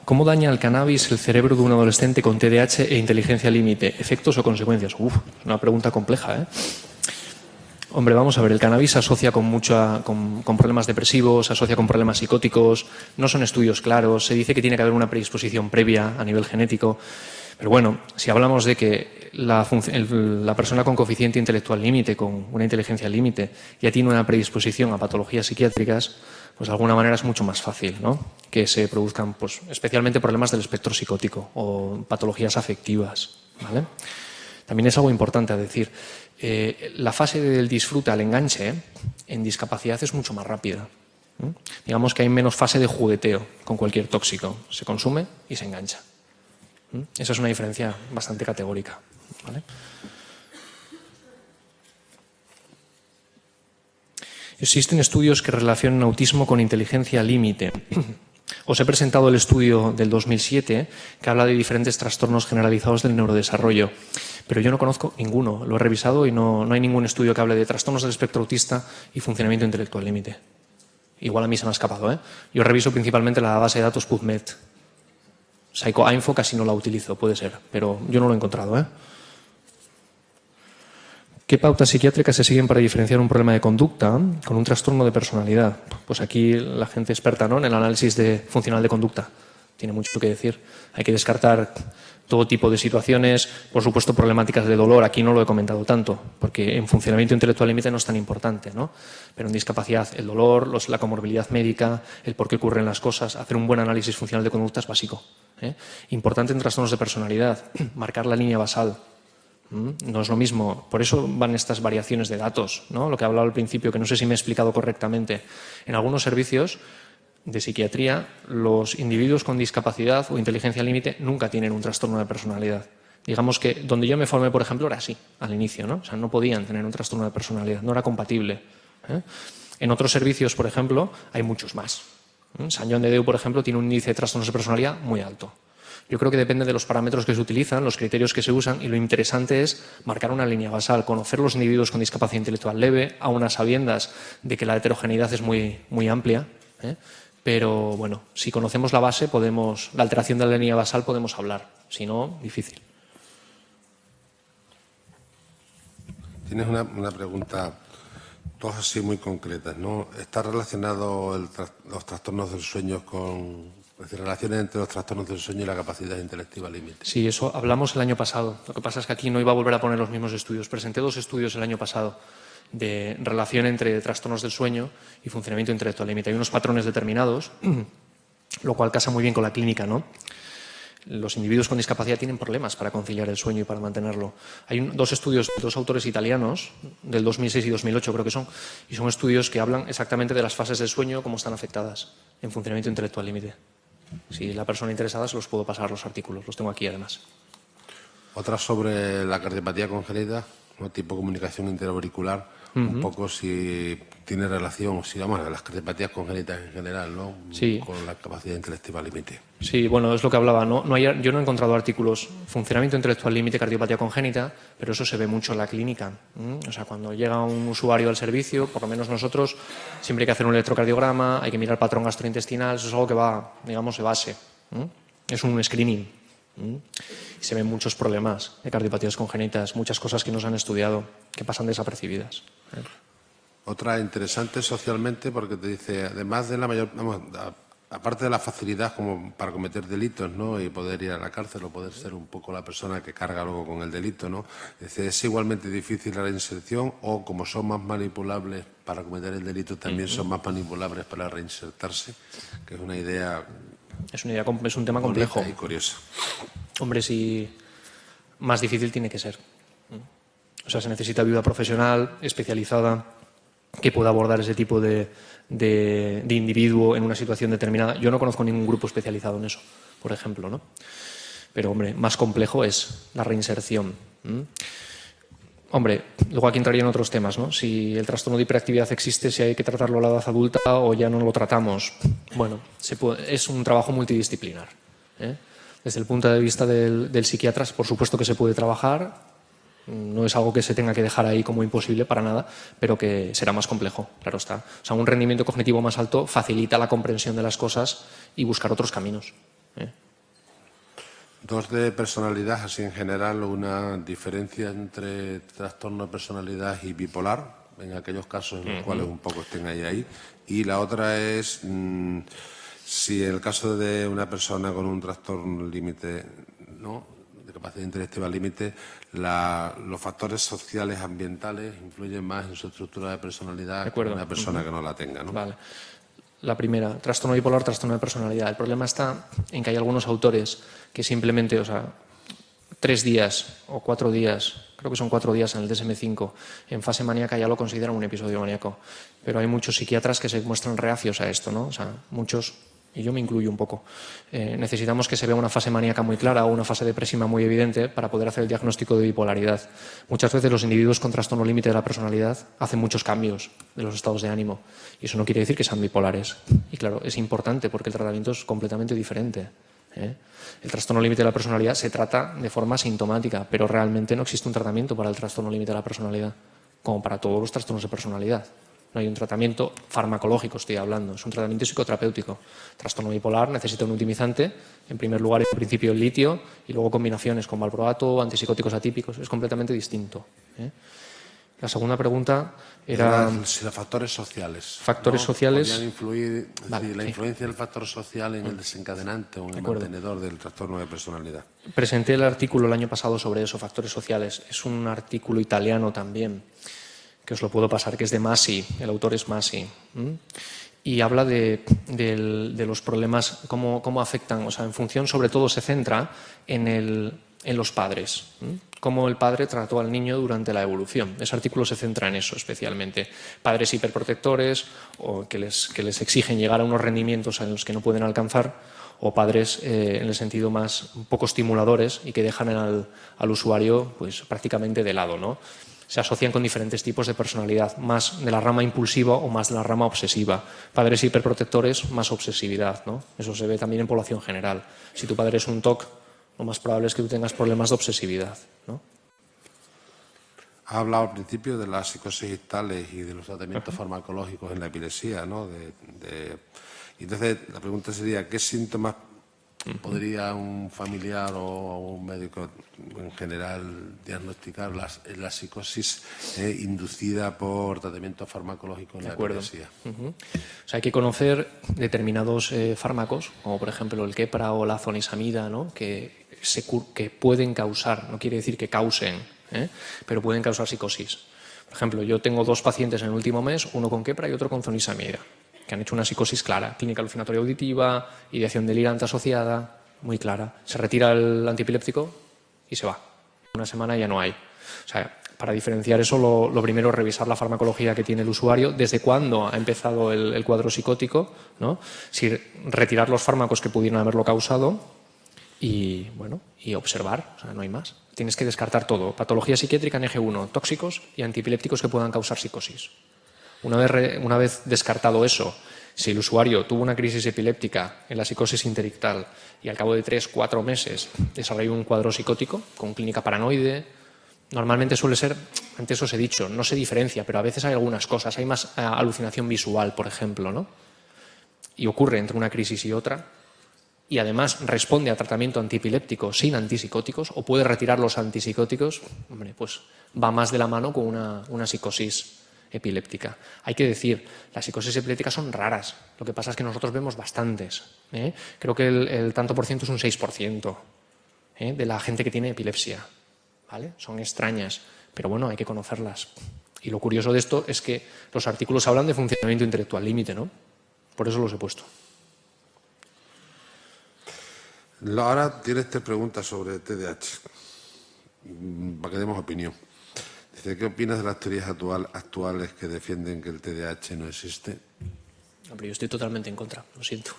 [SPEAKER 2] ¿Cómo daña el cannabis el cerebro de un adolescente con TDAH e inteligencia límite? ¿Efectos o consecuencias? Es una pregunta compleja, ¿eh? Hombre, vamos a ver, el cannabis se asocia con problemas depresivos, se asocia con problemas psicóticos, no son estudios claros, se dice que tiene que haber una predisposición previa a nivel genético, pero bueno, si hablamos de que la persona con coeficiente intelectual límite, con una inteligencia límite, ya tiene una predisposición a patologías psiquiátricas, pues de alguna manera es mucho más fácil, ¿no?, que se produzcan pues, especialmente problemas del espectro psicótico o patologías afectivas, ¿vale? También es algo importante a decir. La fase del disfrute al enganche en discapacidad es mucho más rápida. Digamos que hay menos fase de jugueteo con cualquier tóxico. Se consume y se engancha. Esa es una diferencia bastante categórica, ¿vale? Existen estudios que relacionan autismo con inteligencia límite. Os he presentado el estudio del 2007 que habla de diferentes trastornos generalizados del neurodesarrollo, pero yo no conozco ninguno, lo he revisado y no hay ningún estudio que hable de trastornos del espectro autista y funcionamiento intelectual límite. Igual a mí se me ha escapado, ¿eh? Yo reviso principalmente la base de datos PubMed. PsychoInfo casi no la utilizo, puede ser, pero yo no lo he encontrado, ¿eh? ¿Qué pautas psiquiátricas se siguen para diferenciar un problema de conducta con un trastorno de personalidad? Pues aquí la gente experta, ¿no?, en el análisis funcional de conducta tiene mucho que decir. Hay que descartar todo tipo de situaciones, por supuesto problemáticas de dolor. Aquí no lo he comentado tanto, porque en funcionamiento intelectual límite no es tan importante, ¿no? Pero en discapacidad el dolor, la comorbilidad médica, el por qué ocurren las cosas, hacer un buen análisis funcional de conducta es básico, Importante en trastornos de personalidad, marcar la línea basal. No es lo mismo, por eso van estas variaciones de datos, ¿no? Lo que hablaba al principio, que no sé si me he explicado correctamente. En algunos servicios de psiquiatría, los individuos con discapacidad o inteligencia límite nunca tienen un trastorno de personalidad. Digamos que donde yo me formé, por ejemplo, era así, al inicio, ¿no? O sea, no podían tener un trastorno de personalidad, no era compatible. En otros servicios, por ejemplo, hay muchos más. Sant Joan de Déu, por ejemplo, tiene un índice de trastornos de personalidad muy alto. Yo creo que depende de los parámetros que se utilizan, los criterios que se usan, y lo interesante es marcar una línea basal, conocer los individuos con discapacidad intelectual leve, a unas sabiendas de que la heterogeneidad es muy amplia, pero bueno, si conocemos la base, la alteración de la línea basal podemos hablar, si no, difícil.
[SPEAKER 1] Tienes una pregunta, todas así muy concretas, ¿no? ¿Está relacionado los trastornos del sueño es decir, relaciones entre los trastornos del sueño y la capacidad intelectiva límite?
[SPEAKER 2] Sí, eso hablamos el año pasado. Lo que pasa es que aquí no iba a volver a poner los mismos estudios. Presenté 2 estudios el año pasado de relación entre trastornos del sueño y funcionamiento intelectual límite. Hay unos patrones determinados, lo cual casa muy bien con la clínica, ¿no? Los individuos con discapacidad tienen problemas para conciliar el sueño y para mantenerlo. Hay 2 estudios de 2 autores italianos, del 2006 y 2008 creo que son, y son estudios que hablan exactamente de las fases del sueño, cómo están afectadas en funcionamiento intelectual límite. Si la persona interesada se los puedo pasar los artículos, los tengo aquí además.
[SPEAKER 1] Otra sobre la cardiopatía congénita, ¿no? Tipo comunicación interauricular, un poco si tiene relación, o si vamos a las cardiopatías congénitas en general, ¿no?
[SPEAKER 2] Sí.
[SPEAKER 1] Con la capacidad intelectiva límite.
[SPEAKER 2] Sí, bueno, es lo que hablaba, ¿no? Yo no he encontrado artículos funcionamiento intelectual límite, cardiopatía congénita, pero eso se ve mucho en la clínica. O sea, cuando llega un usuario al servicio, por lo menos nosotros, siempre hay que hacer un electrocardiograma, hay que mirar el patrón gastrointestinal, eso es algo que va, digamos, de base. Es un screening. Y se ven muchos problemas de cardiopatías congénitas, muchas cosas que no se han estudiado, que pasan desapercibidas.
[SPEAKER 1] Otra interesante socialmente porque te dice, además de la mayor, aparte de la facilidad como para cometer delitos, ¿no? Y poder ir a la cárcel o poder ser un poco la persona que carga luego con el delito, ¿no? Es igualmente difícil la reinserción o como son más manipulables para cometer el delito, también son más manipulables para reinsertarse, que es una idea...
[SPEAKER 2] Es un tema complejo.
[SPEAKER 1] Y curioso.
[SPEAKER 2] Hombre, sí, más difícil tiene que ser. O sea, se necesita ayuda profesional, especializada, que pueda abordar ese tipo de individuo en una situación determinada. Yo no conozco ningún grupo especializado en eso, por ejemplo, ¿no? Pero, hombre, más complejo es la reinserción. Hombre, luego aquí entrarían otros temas, ¿no? Si el trastorno de hiperactividad existe, si hay que tratarlo a la edad adulta o ya no lo tratamos. Bueno, es un trabajo multidisciplinar. Desde el punto de vista del psiquiatra, por supuesto que se puede trabajar, no es algo que se tenga que dejar ahí como imposible para nada, pero que será más complejo, claro está. O sea, un rendimiento cognitivo más alto facilita la comprensión de las cosas y buscar otros caminos.
[SPEAKER 1] 2 de personalidad, así en general, una diferencia entre trastorno de personalidad y bipolar, en aquellos casos en los cuales un poco estén ahí. Y la otra es si en el caso de una persona con un trastorno límite, ¿no?, de capacidad intelectiva límite, los factores sociales, ambientales, influyen más en su estructura de personalidad que una persona que no la tenga, ¿no?
[SPEAKER 2] Vale. La primera, trastorno bipolar, trastorno de personalidad. El problema está en que hay algunos autores que simplemente, o sea, 3 días o 4 días, creo que son 4 días en el DSM-5, en fase maníaca ya lo consideran un episodio maníaco. Pero hay muchos psiquiatras que se muestran reacios a esto, ¿no? O sea, muchos, y yo me incluyo un poco, necesitamos que se vea una fase maníaca muy clara o una fase depresiva muy evidente para poder hacer el diagnóstico de bipolaridad. Muchas veces los individuos con trastorno límite de la personalidad hacen muchos cambios de los estados de ánimo y eso no quiere decir que sean bipolares. Y claro, es importante porque el tratamiento es completamente diferente. El trastorno límite de la personalidad se trata de forma sintomática, pero realmente no existe un tratamiento para el trastorno límite de la personalidad, como para todos los trastornos de personalidad. No hay un tratamiento farmacológico, estoy hablando, es un tratamiento psicoterapéutico. Trastorno bipolar necesita un optimizante, en primer lugar, en principio el litio, y luego combinaciones con valproato, antipsicóticos atípicos, es completamente distinto. La segunda pregunta era...
[SPEAKER 1] Si los factores sociales.
[SPEAKER 2] Factores sociales...
[SPEAKER 1] Podrían influir,
[SPEAKER 2] Vale,
[SPEAKER 1] la influencia del factor social en el desencadenante o en el mantenedor del trastorno de personalidad.
[SPEAKER 2] Presenté el artículo el año pasado sobre eso, factores sociales. Es un artículo italiano también, que os lo puedo pasar, que es de Masi, el autor es Masi. y habla de los problemas, cómo afectan, o sea, en función, sobre todo se centra en los padres, cómo el padre trató al niño durante la evolución. Ese artículo se centra en eso especialmente. Padres hiperprotectores o que les exigen llegar a unos rendimientos en los que no pueden alcanzar, o padres en el sentido más un poco estimuladores y que dejan al usuario pues, prácticamente de lado, ¿no? Se asocian con diferentes tipos de personalidad, más de la rama impulsiva o más de la rama obsesiva. Padres hiperprotectores, más obsesividad, ¿no? Eso se ve también en población general. Si tu padre es un TOC, lo más probable es que tú tengas problemas de obsesividad, ¿no?
[SPEAKER 1] Ha hablado al principio de las psicosis distales y de los tratamientos farmacológicos en la epilepsia, ¿no? Entonces, la pregunta sería, ¿qué síntomas podría un familiar o un médico en general diagnosticar la psicosis inducida por tratamiento farmacológico en la epilepsia?
[SPEAKER 2] O sea, hay que conocer determinados fármacos, como por ejemplo el Keppra o la zonisamida, ¿no? que pueden causar, no quiere decir que causen, pero pueden causar psicosis. Por ejemplo, yo tengo 2 pacientes en el último mes, uno con Keppra y otro con zonisamida, que han hecho una psicosis clara, clínica alucinatoria auditiva, ideación delirante asociada, muy clara. Se retira el antiepiléptico y se va. Una semana ya no hay. O sea, para diferenciar eso, lo primero es revisar la farmacología que tiene el usuario, desde cuándo ha empezado el cuadro psicótico, ¿no? Si retirar los fármacos que pudieran haberlo causado y, bueno, y observar, o sea, no hay más. Tienes que descartar todo. Patología psiquiátrica en eje 1, tóxicos y antiepilépticos que puedan causar psicosis. Una vez descartado eso, si el usuario tuvo una crisis epiléptica en la psicosis interictal y al cabo de 3-4 meses desarrolló un cuadro psicótico con clínica paranoide, normalmente suele ser, antes os he dicho, no se diferencia, pero a veces hay algunas cosas, hay más alucinación visual, por ejemplo, ¿no? Y ocurre entre una crisis y otra, y además responde a tratamiento antiepiléptico sin antipsicóticos, o puede retirar los antipsicóticos, hombre, pues va más de la mano con una psicosis epiléptica. Hay que decir, las psicosis epilépticas son raras, lo que pasa es que nosotros vemos bastantes. Creo que el tanto por ciento es un 6% de la gente que tiene epilepsia. ¿Vale? Son extrañas, pero bueno, hay que conocerlas. Y lo curioso de esto es que los artículos hablan de funcionamiento intelectual límite, ¿no? Por eso los he puesto.
[SPEAKER 1] Ahora tienes 3 preguntas sobre TDAH, para que demos opinión. Dice, ¿qué opinas de las teorías actuales que defienden que el TDAH no existe?
[SPEAKER 2] Hombre, yo estoy totalmente en contra, lo siento.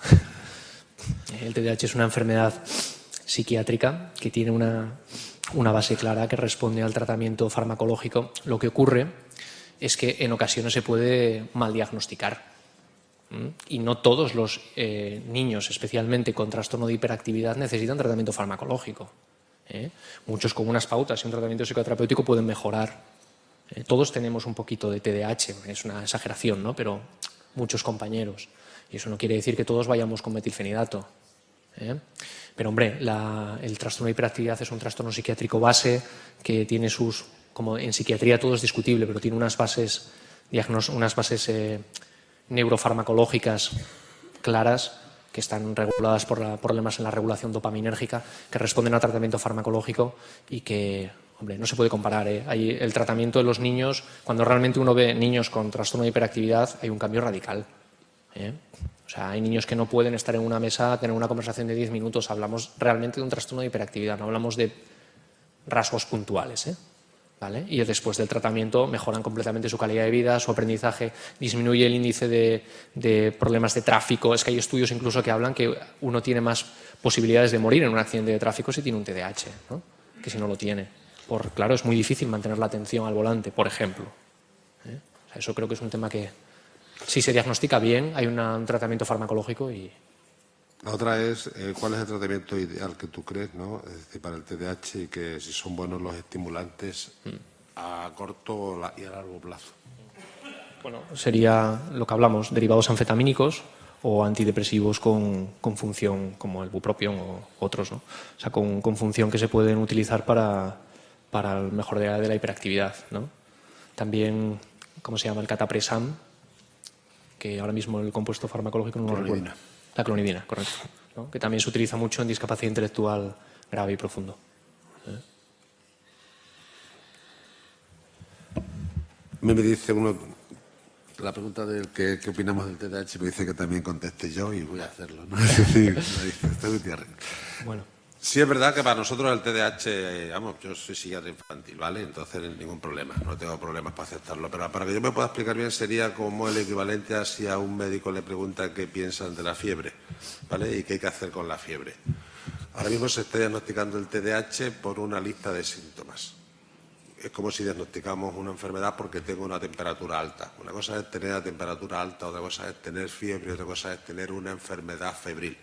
[SPEAKER 2] El TDAH es una enfermedad psiquiátrica que tiene una base clara que responde al tratamiento farmacológico. Lo que ocurre es que en ocasiones se puede mal diagnosticar. Y no todos los niños, especialmente con trastorno de hiperactividad, necesitan tratamiento farmacológico. Muchos con unas pautas y un tratamiento psicoterapéutico pueden mejorar. Todos tenemos un poquito de TDAH, es una exageración, ¿no? Pero muchos compañeros. Y eso no quiere decir que todos vayamos con metilfenidato. Pero, hombre, el trastorno de hiperactividad es un trastorno psiquiátrico base que tiene como en psiquiatría todo es discutible, pero tiene unas bases neurofarmacológicas claras que están reguladas por problemas en la regulación dopaminérgica, que responden a tratamiento farmacológico y que, hombre, no se puede comparar. Hay el tratamiento de los niños, cuando realmente uno ve niños con trastorno de hiperactividad, hay un cambio radical. O sea, hay niños que no pueden estar en una mesa, tener una conversación de 10 minutos. Hablamos realmente de un trastorno de hiperactividad, no hablamos de rasgos puntuales, ¿vale? Y después del tratamiento mejoran completamente su calidad de vida, su aprendizaje, disminuye el índice de problemas de tráfico. Es que hay estudios incluso que hablan que uno tiene más posibilidades de morir en un accidente de tráfico si tiene un TDAH, ¿no? Que si no lo tiene. Claro, es muy difícil mantener la atención al volante, por ejemplo. O sea, eso creo que es un tema que, si se diagnostica bien, hay un tratamiento farmacológico y...
[SPEAKER 1] La otra es, ¿cuál es el tratamiento ideal que tú crees, ¿no? Es decir, para el TDAH y que si son buenos los estimulantes a corto y a largo plazo?
[SPEAKER 2] Bueno, sería lo que hablamos, derivados anfetamínicos o antidepresivos con función, como el bupropión o otros, ¿no? O sea, con función que se pueden utilizar para el mejor de la hiperactividad, ¿no? También, ¿cómo se llama? El catapresam, que ahora mismo el compuesto farmacológico no lo recuerdo. La clonidina, correcto, ¿no? Que también se utiliza mucho en discapacidad intelectual grave y profundo.
[SPEAKER 1] Me dice uno, la pregunta del qué opinamos del TDAH me dice que también conteste yo y voy a hacerlo, ¿no? Es decir, me dice, usted Gutiérrez.
[SPEAKER 2] Bueno.
[SPEAKER 1] Sí, es verdad que para nosotros el TDAH, vamos, yo soy psiquiatra infantil, ¿vale? Entonces ningún problema, no tengo problemas para aceptarlo. Pero para que yo me pueda explicar bien sería como el equivalente a si a un médico le pregunta qué piensan de la fiebre, ¿vale? Y qué hay que hacer con la fiebre. Ahora mismo se está diagnosticando el TDAH por una lista de síntomas. Es como si diagnosticamos una enfermedad porque tengo una temperatura alta. Una cosa es tener la temperatura alta, otra cosa es tener fiebre, otra cosa es tener una enfermedad febril.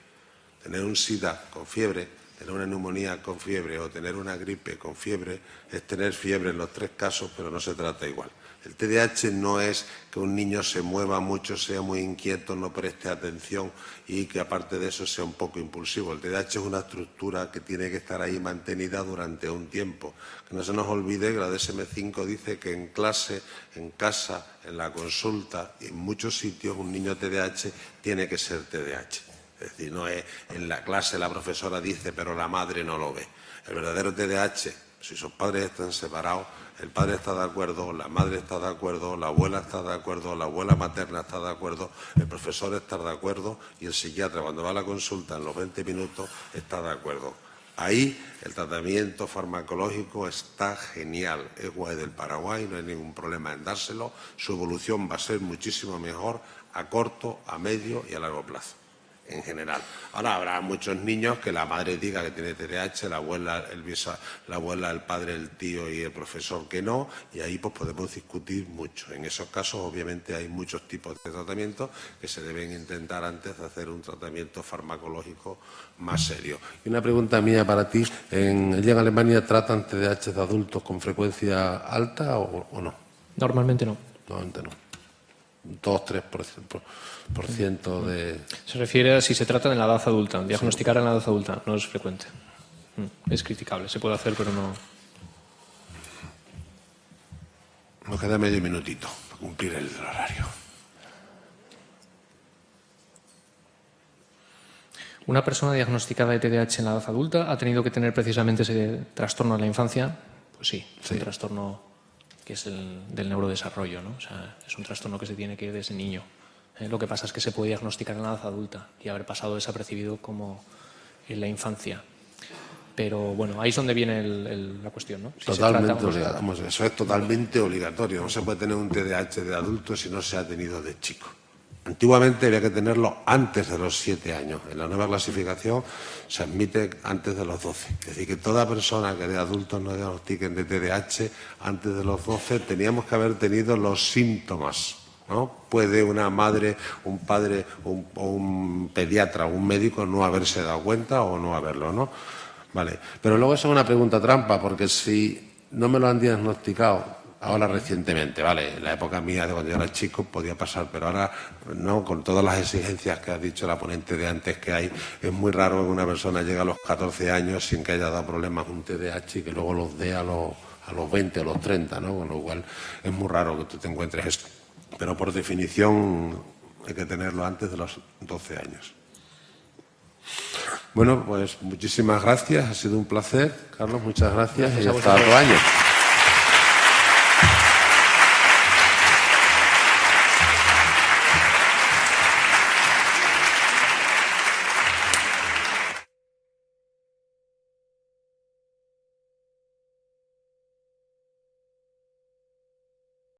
[SPEAKER 1] Tener un SIDA con fiebre, tener una neumonía con fiebre o tener una gripe con fiebre es tener fiebre en los tres casos, pero no se trata igual. El TDAH no es que un niño se mueva mucho, sea muy inquieto, no preste atención y que aparte de eso sea un poco impulsivo. El TDAH es una estructura que tiene que estar ahí mantenida durante un tiempo. Que no se nos olvide que la DSM-5 dice que en clase, en casa, en la consulta y en muchos sitios un niño TDAH tiene que ser TDAH. Es decir, no es en la clase la profesora dice, pero la madre no lo ve. El verdadero TDAH, si sus padres están separados, el padre está de acuerdo, la madre está de acuerdo, la abuela está de acuerdo, la abuela materna está de acuerdo, el profesor está de acuerdo y el psiquiatra cuando va a la consulta en los 20 minutos está de acuerdo. Ahí el tratamiento farmacológico está genial. Es guay del Paraguay, no hay ningún problema en dárselo. Su evolución va a ser muchísimo mejor a corto, a medio y a largo plazo. En general. Ahora habrá muchos niños que la madre diga que tiene TDAH, la abuela, el padre, el tío y el profesor que no, y ahí pues podemos discutir mucho. En esos casos, obviamente, hay muchos tipos de tratamientos que se deben intentar antes de hacer un tratamiento farmacológico más serio. Y una pregunta mía para ti, ¿en Alemania tratan TDAH de adultos con frecuencia alta o no?
[SPEAKER 2] Normalmente no.
[SPEAKER 1] Normalmente no. 2-3% de...
[SPEAKER 2] Se refiere a si se trata en la edad adulta. Diagnosticar en la edad adulta no es frecuente. Es criticable, se puede hacer, pero no...
[SPEAKER 1] Nos queda medio minutito para cumplir el horario.
[SPEAKER 2] Una persona diagnosticada de TDAH en la edad adulta ha tenido que tener precisamente ese trastorno en la infancia. Pues sí, es un trastorno que es el del neurodesarrollo, ¿no? O sea, es un trastorno que se tiene que ir desde niño. Lo que pasa es que se puede diagnosticar en la edad adulta y haber pasado desapercibido como en la infancia. Pero bueno, ahí es donde viene la cuestión, ¿no? Si
[SPEAKER 1] totalmente obligatorio. Eso es totalmente obligatorio. No se puede tener un TDAH de adulto si no se ha tenido de chico. Antiguamente había que tenerlo antes de los 7 años. En la nueva clasificación se admite antes de los 12. Es decir, que toda persona que de adultos no diagnostiquen de TDAH antes de los 12 teníamos que haber tenido los síntomas, ¿no? Puede una madre, un padre, un pediatra o un médico no haberse dado cuenta o no haberlo, ¿no? Vale. Pero luego eso es una pregunta trampa, porque si no me lo han diagnosticado ahora recientemente, ¿vale? En la época mía de cuando yo era chico podía pasar, pero ahora no, con todas las exigencias que ha dicho la ponente de antes que hay, es muy raro que una persona llegue a los 14 años sin que haya dado problemas un TDAH y que luego los dé a los 20 o los 30, ¿no? Con lo cual es muy raro que tú te encuentres esto. Pero por definición hay que tenerlo antes de los 12 años. Bueno, pues muchísimas gracias, ha sido un placer. Carlos, muchas gracias y hasta otro año.